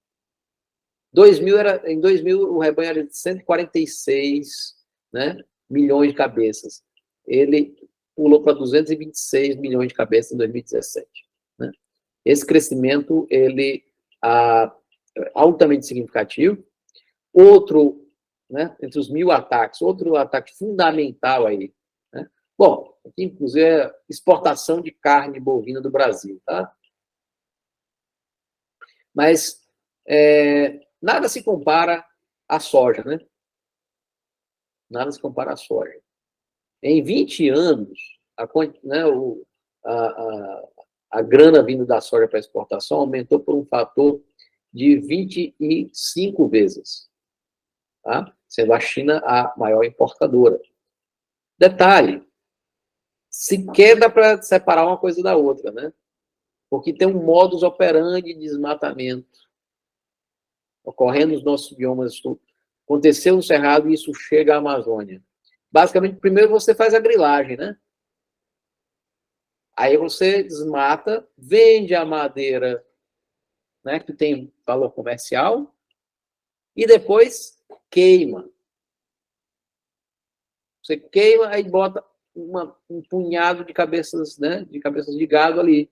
Em 2000, o rebanho era de 146, né, milhões de cabeças. Ele pulou para 226 milhões de cabeças em 2017. Né? Esse crescimento ele é altamente significativo. Outro, né, entre os 1.000 ataques, outro ataque fundamental aí. Né? Bom, aqui, inclusive, é a exportação de carne bovina do Brasil. Tá? Mas nada se compara à soja, né? Nada se compara à soja. Em 20 anos, a grana vindo da soja para exportação aumentou por um fator de 25 vezes, tá? Sendo a China a maior importadora. Detalhe, sequer dá para separar uma coisa da outra, né? Porque tem um modus operandi de desmatamento ocorrendo nos nossos biomas. Aconteceu no Cerrado e isso chega à Amazônia. Basicamente, primeiro você faz a grilagem, né? Aí você desmata, vende a madeira, né, que tem valor comercial, e depois queima. Você queima, aí bota um punhado de cabeças, né, de cabeças de gado ali.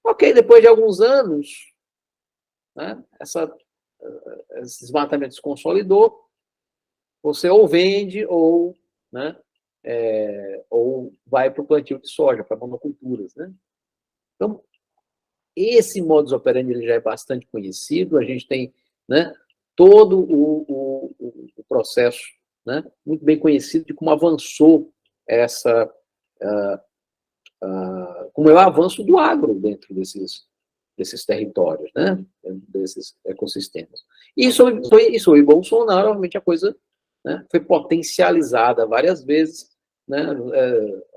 Ok, depois de alguns anos, né, esse desmatamento se consolidou, você ou vende ou, né, ou vai para o plantio de soja, para monoculturas. Né? Então, esse modus operandi ele já é bastante conhecido, a gente tem, né, todo o processo, né, muito bem conhecido de como avançou como é o avanço do agro dentro desses territórios, né, desses ecossistemas. E sobre Bolsonaro, realmente a coisa, né, foi potencializada várias vezes, né,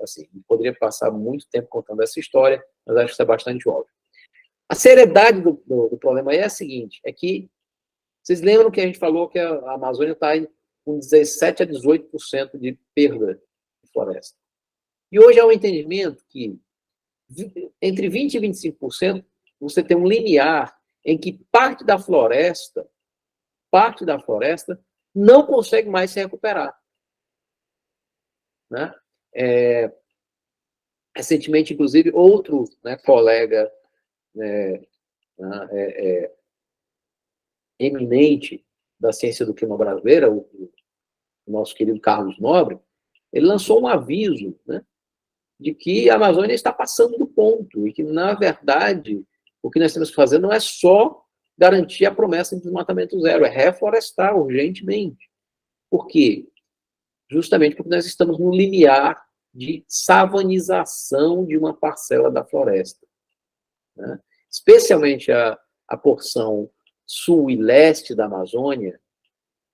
assim, poderia passar muito tempo contando essa história, mas acho que isso é bastante óbvio. A seriedade do problema aí é a seguinte, é que vocês lembram que a gente falou que a Amazônia está com 17% a 18% de perda de floresta. E hoje há um entendimento que entre 20% e 25% você tem um limiar em que parte da floresta não consegue mais se recuperar. Né? Recentemente, inclusive, outro, né, colega eminente da ciência do clima brasileira, o nosso querido Carlos Nobre, ele lançou um aviso, né, de que a Amazônia está passando do ponto e que, na verdade, o que nós temos que fazer não é só garantir a promessa de desmatamento zero, é reflorestar urgentemente. Por quê? Justamente porque nós estamos no limiar de savanização de uma parcela da floresta, né? Especialmente a porção sul e leste da Amazônia,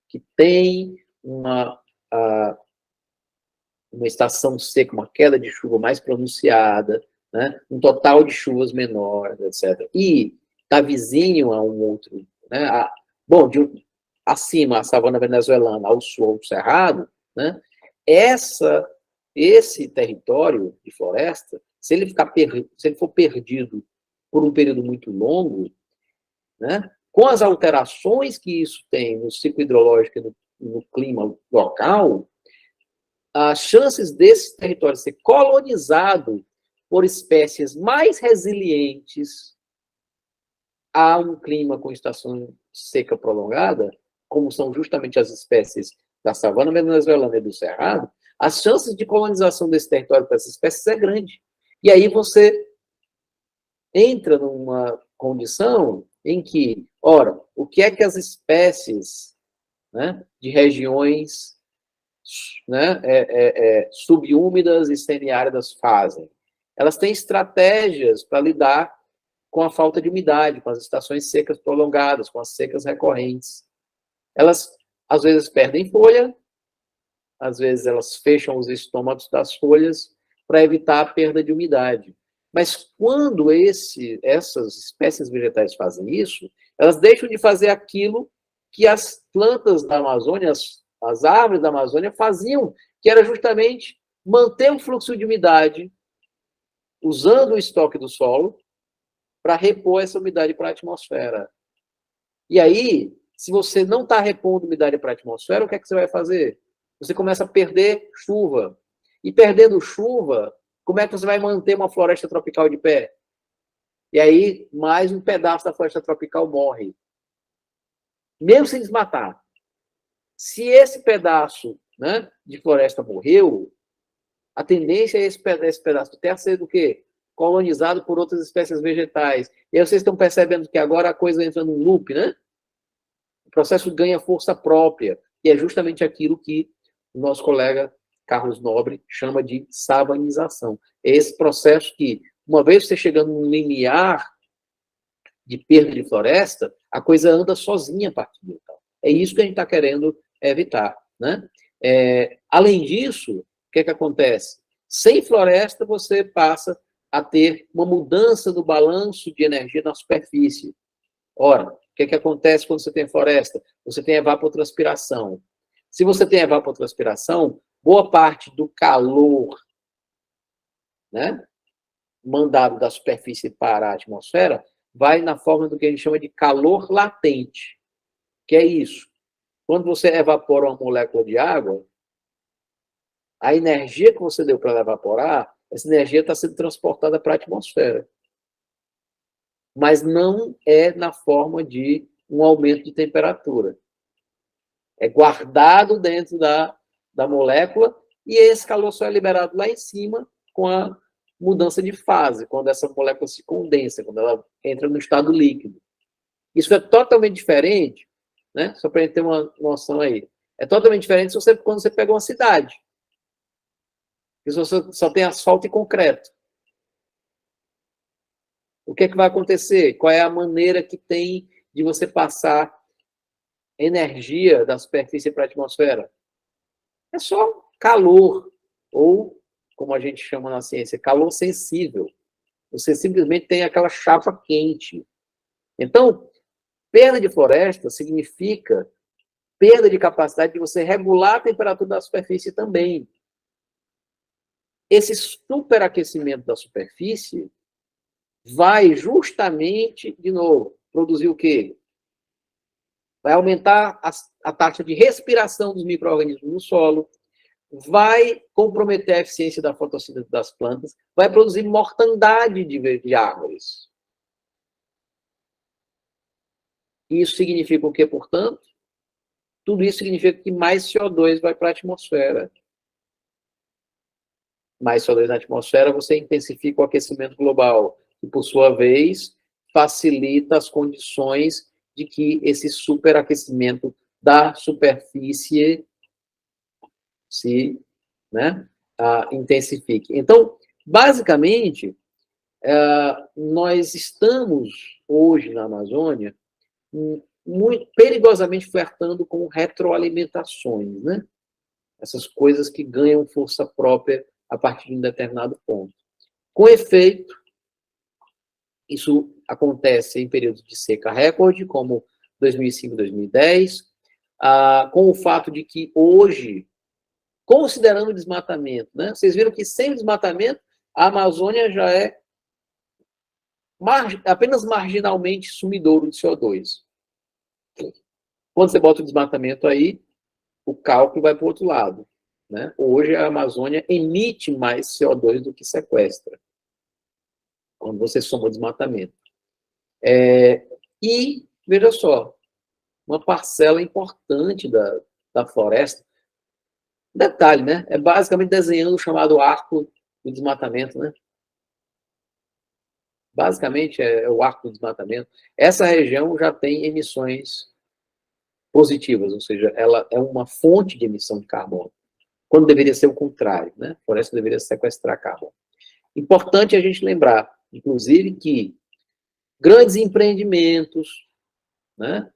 que tem uma estação seca, uma queda de chuva mais pronunciada, né? Um total de chuvas menores, etc. E está vizinho a um outro, né? Bom, acima a savana venezuelana, ao sul, ao Cerrado, né? Esse território de floresta, se ele for perdido por um período muito longo, né? Com as alterações que isso tem no ciclo hidrológico e no clima local, as chances desse território ser colonizado por espécies mais resilientes a um clima com estação seca prolongada, como são justamente as espécies da savana venezuelana e do cerrado, as chances de colonização desse território para essas espécies é grande. E aí você entra numa condição em que, ora, o que é que as espécies, né, de regiões, né, subúmidas e semiáridas fazem? Elas têm estratégias para lidar com a falta de umidade, com as estações secas prolongadas, com as secas recorrentes. Elas, às vezes, perdem folha, às vezes elas fecham os estômagos das folhas para evitar a perda de umidade. Mas quando essas espécies vegetais fazem isso, elas deixam de fazer aquilo que as plantas da Amazônia, as árvores da Amazônia faziam, que era justamente manter o fluxo de umidade, usando o estoque do solo, para repor essa umidade para a atmosfera. E aí, se você não está repondo umidade para a atmosfera, o que é que você vai fazer? Você começa a perder chuva. E perdendo chuva, como é que você vai manter uma floresta tropical de pé? E aí, mais um pedaço da floresta tropical morre. Mesmo sem desmatar. Se esse pedaço, né, de floresta morreu, a tendência é esse pedaço de terra ser do quê? Colonizado por outras espécies vegetais. E aí vocês estão percebendo que agora a coisa entra num loop, né? O processo ganha força própria. E é justamente aquilo que o nosso colega Carlos Nobre chama de savanização. É esse processo que, uma vez você chegando num limiar de perda de floresta, a coisa anda sozinha a partir do local. É isso que a gente está querendo evitar, né? Além disso, o que é que acontece? Sem floresta, você passa a ter uma mudança do balanço de energia na superfície. Ora, o que é que acontece quando você tem floresta? Você tem evapotranspiração. Se você tem evapotranspiração, boa parte do calor, né, mandado da superfície para a atmosfera vai na forma do que a gente chama de calor latente. Que é isso. Quando você evapora uma molécula de água, a energia que você deu para ela evaporar, essa energia está sendo transportada para a atmosfera. Mas não é na forma de um aumento de temperatura. É guardado dentro da molécula e esse calor só é liberado lá em cima com a mudança de fase, quando essa molécula se condensa, quando ela entra no estado líquido. Isso é totalmente diferente, né? Só para a gente ter uma noção aí. É totalmente diferente quando você pega uma cidade. Porque você só tem asfalto e concreto. O que é que vai acontecer? Qual é a maneira que tem de você passar energia da superfície para a atmosfera? É só calor, ou, como a gente chama na ciência, calor sensível. Você simplesmente tem aquela chapa quente. Então, perda de floresta significa perda de capacidade de você regular a temperatura da superfície também. Esse superaquecimento da superfície vai justamente, de novo, produzir o quê? Vai aumentar a taxa de respiração dos micro-organismos no solo, vai comprometer a eficiência da fotossíntese das plantas, vai produzir mortandade de árvores. Isso significa o quê, portanto? Tudo isso significa que mais CO2 vai para a atmosfera. Mais CO2 na atmosfera, você intensifica o aquecimento global, que, por sua vez, facilita as condições de que esse superaquecimento da superfície se, né, intensifique. Então, basicamente, nós estamos hoje na Amazônia muito perigosamente flertando com retroalimentações, né? Essas coisas que ganham força própria a partir de um determinado ponto. Com efeito, isso acontece em períodos de seca recorde, como 2005, 2010, com o fato de que hoje, considerando o desmatamento, né? Vocês viram que sem desmatamento, a Amazônia já é apenas marginalmente sumidouro de CO2. Quando você bota o desmatamento aí, o cálculo vai para o outro lado, né? Hoje a Amazônia emite mais CO2 do que sequestra, quando você soma o desmatamento. E, veja só, uma parcela importante da floresta, detalhe, né? É basicamente desenhando o chamado arco do desmatamento, né? Basicamente é o arco do desmatamento. Essa região já tem emissões positivas, ou seja, ela é uma fonte de emissão de carbono, quando deveria ser o contrário, né? A floresta deveria sequestrar carbono. Importante a gente lembrar, inclusive, que grandes empreendimentos, né?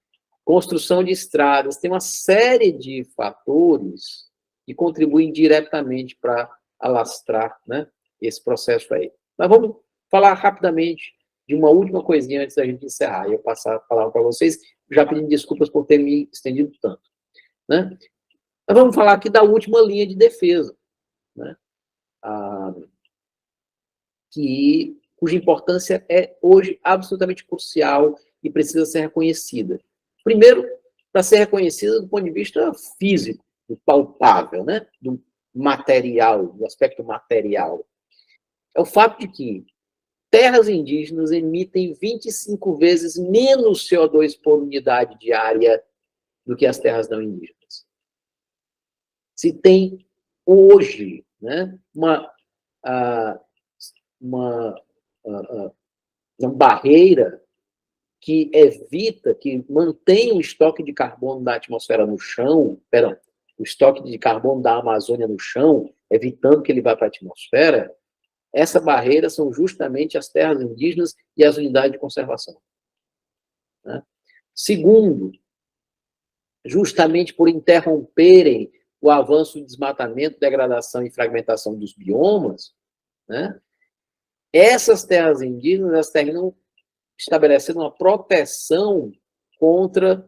Construção de estradas, tem uma série de fatores que contribuem diretamente para alastrar, né, esse processo aí. Mas vamos falar rapidamente de uma última coisinha antes da gente encerrar, e eu passar a palavra para vocês, já pedindo desculpas por ter me estendido tanto, né? Mas vamos falar aqui da última linha de defesa, né? Cuja importância é hoje absolutamente crucial e precisa ser reconhecida. Primeiro, para ser reconhecida do ponto de vista físico, do palpável, né? Do material, do aspecto material. É o fato de que terras indígenas emitem 25 vezes menos CO2 por unidade de área do que as terras não indígenas. Se tem hoje, né, uma barreira que evita, que mantém o estoque de carbono da atmosfera no chão, o estoque de carbono da Amazônia no chão, evitando que ele vá para a atmosfera, essa barreira são justamente as terras indígenas e as unidades de conservação. Né? Segundo, justamente por interromperem o avanço do desmatamento, degradação e fragmentação dos biomas, né? Essas terras indígenas, elas terminam estabelecendo uma proteção contra,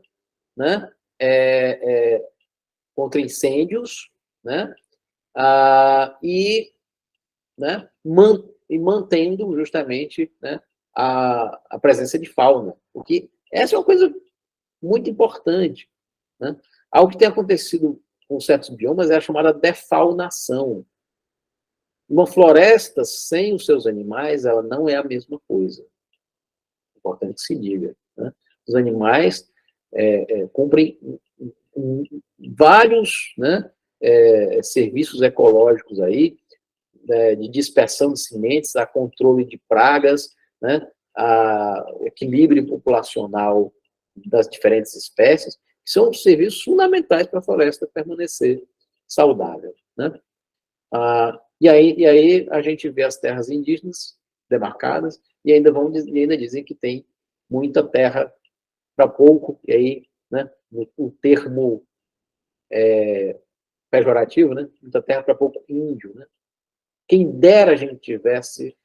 né, contra incêndios, né, né, mantendo justamente, né, a presença de fauna, porque essa é uma coisa muito importante, né? Algo que tem acontecido com certos biomas é a chamada defaunação. Uma floresta sem os seus animais, ela não é a mesma coisa. É importante que se diga. Né? Os animais cumprem vários, né, serviços ecológicos aí, de dispersão de sementes, a controle de pragas, né, a equilíbrio populacional das diferentes espécies, que são serviços fundamentais para a floresta permanecer saudável. Né? E aí a gente vê as terras indígenas demarcadas e ainda dizem que tem muita terra para pouco, e aí, né, o termo pejorativo, né, muita terra para pouco índio. Né? Quem dera a gente tivesse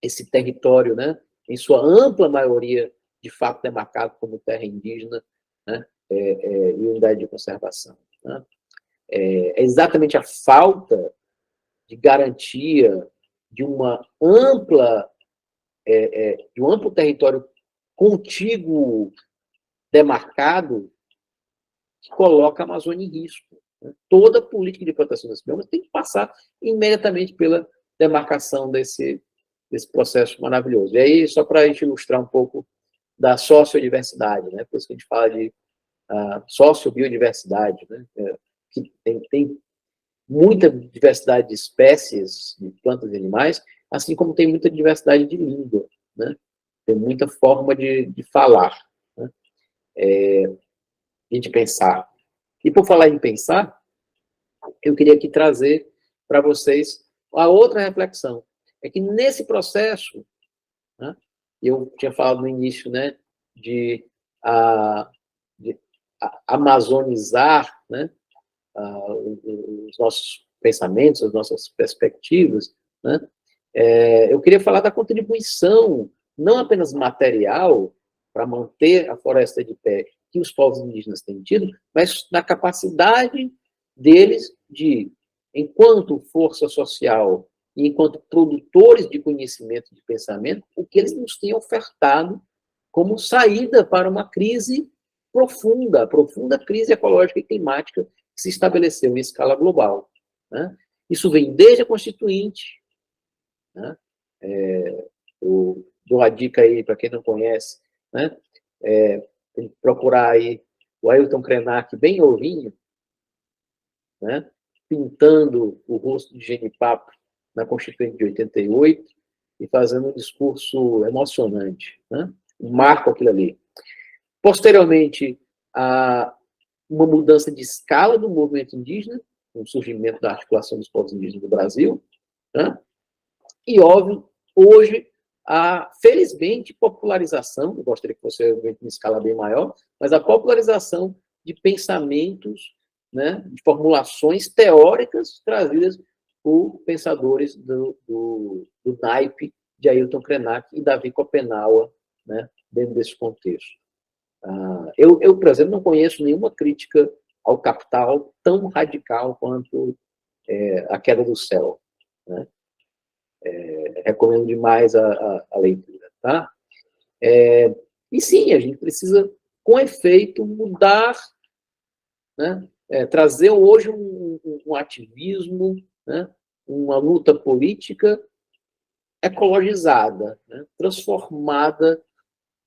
esse território, né, em sua ampla maioria, de fato demarcado como terra indígena, né, e unidade de conservação. Né? É exatamente a falta de garantia de uma de um amplo território contíguo demarcado que coloca a Amazônia em risco. Né? Toda política de proteção desse bioma tem que passar imediatamente pela demarcação desse processo maravilhoso. E aí, só para a gente ilustrar um pouco da sociodiversidade, né? Por isso que a gente fala de sociobiodiversidade, né? Que tem muita diversidade de espécies de plantas e animais, assim como tem muita diversidade de língua, né? tem muita forma de falar, né? E de pensar. E por falar em pensar, eu queria aqui trazer para vocês a outra reflexão. É que nesse processo, né, eu tinha falado no início, né, de amazonizar, né, os nossos pensamentos, as nossas perspectivas, né, eu queria falar da contribuição, não apenas material, para manter a floresta de pé, que os povos indígenas têm tido, mas na capacidade deles de, enquanto força social e enquanto produtores de conhecimento e de pensamento, o que eles nos têm ofertado como saída para uma crise profunda, profunda crise ecológica e climática que se estabeleceu em escala global, né? Isso vem desde a Constituinte, né? Eu dou a dica aí para quem não conhece, né? Tem que procurar aí o Ailton Krenak bem novinho, né? Pintando o rosto de Genipapo na Constituinte de 88 e fazendo um discurso emocionante, né? Um marco aquilo ali. Posteriormente, uma mudança de escala do movimento indígena, com o surgimento da articulação dos povos indígenas do Brasil, né? E, óbvio, hoje, felizmente, popularização, eu gostaria que fosse em escala bem maior, mas a popularização de pensamentos, né, de formulações teóricas trazidas por pensadores do naipe de Ailton Krenak e Davi Kopenawa, né, dentro desse contexto. Eu, por exemplo, não conheço nenhuma crítica ao capital tão radical quanto A Queda do Céu, né? Recomendo demais a leitura, tá? E sim, a gente precisa, com efeito, mudar, né? Trazer hoje um ativismo, né? Uma luta política ecologizada, né? Transformada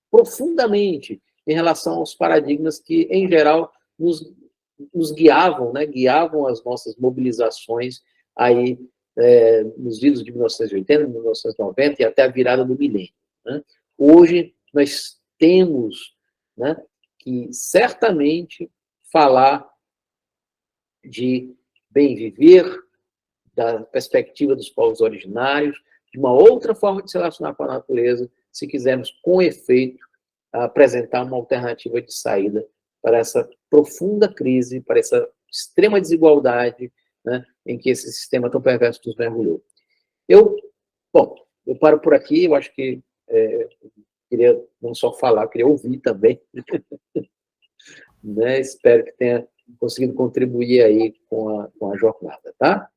profundamente em relação aos paradigmas que, em geral, nos guiavam, né? Guiavam as nossas mobilizações aí nos idos de 1980, 1990 e até a virada do milênio, né? Hoje, nós temos, né, que certamente falar de bem viver, da perspectiva dos povos originários, de uma outra forma de se relacionar com a natureza, se quisermos, com efeito, apresentar uma alternativa de saída para essa profunda crise, para essa extrema desigualdade, né, em que esse sistema tão perverso nos mergulhou. Bom, eu paro por aqui, eu acho que queria não só falar, queria ouvir também, né? Espero que tenha conseguido contribuir aí com a jornada, tá?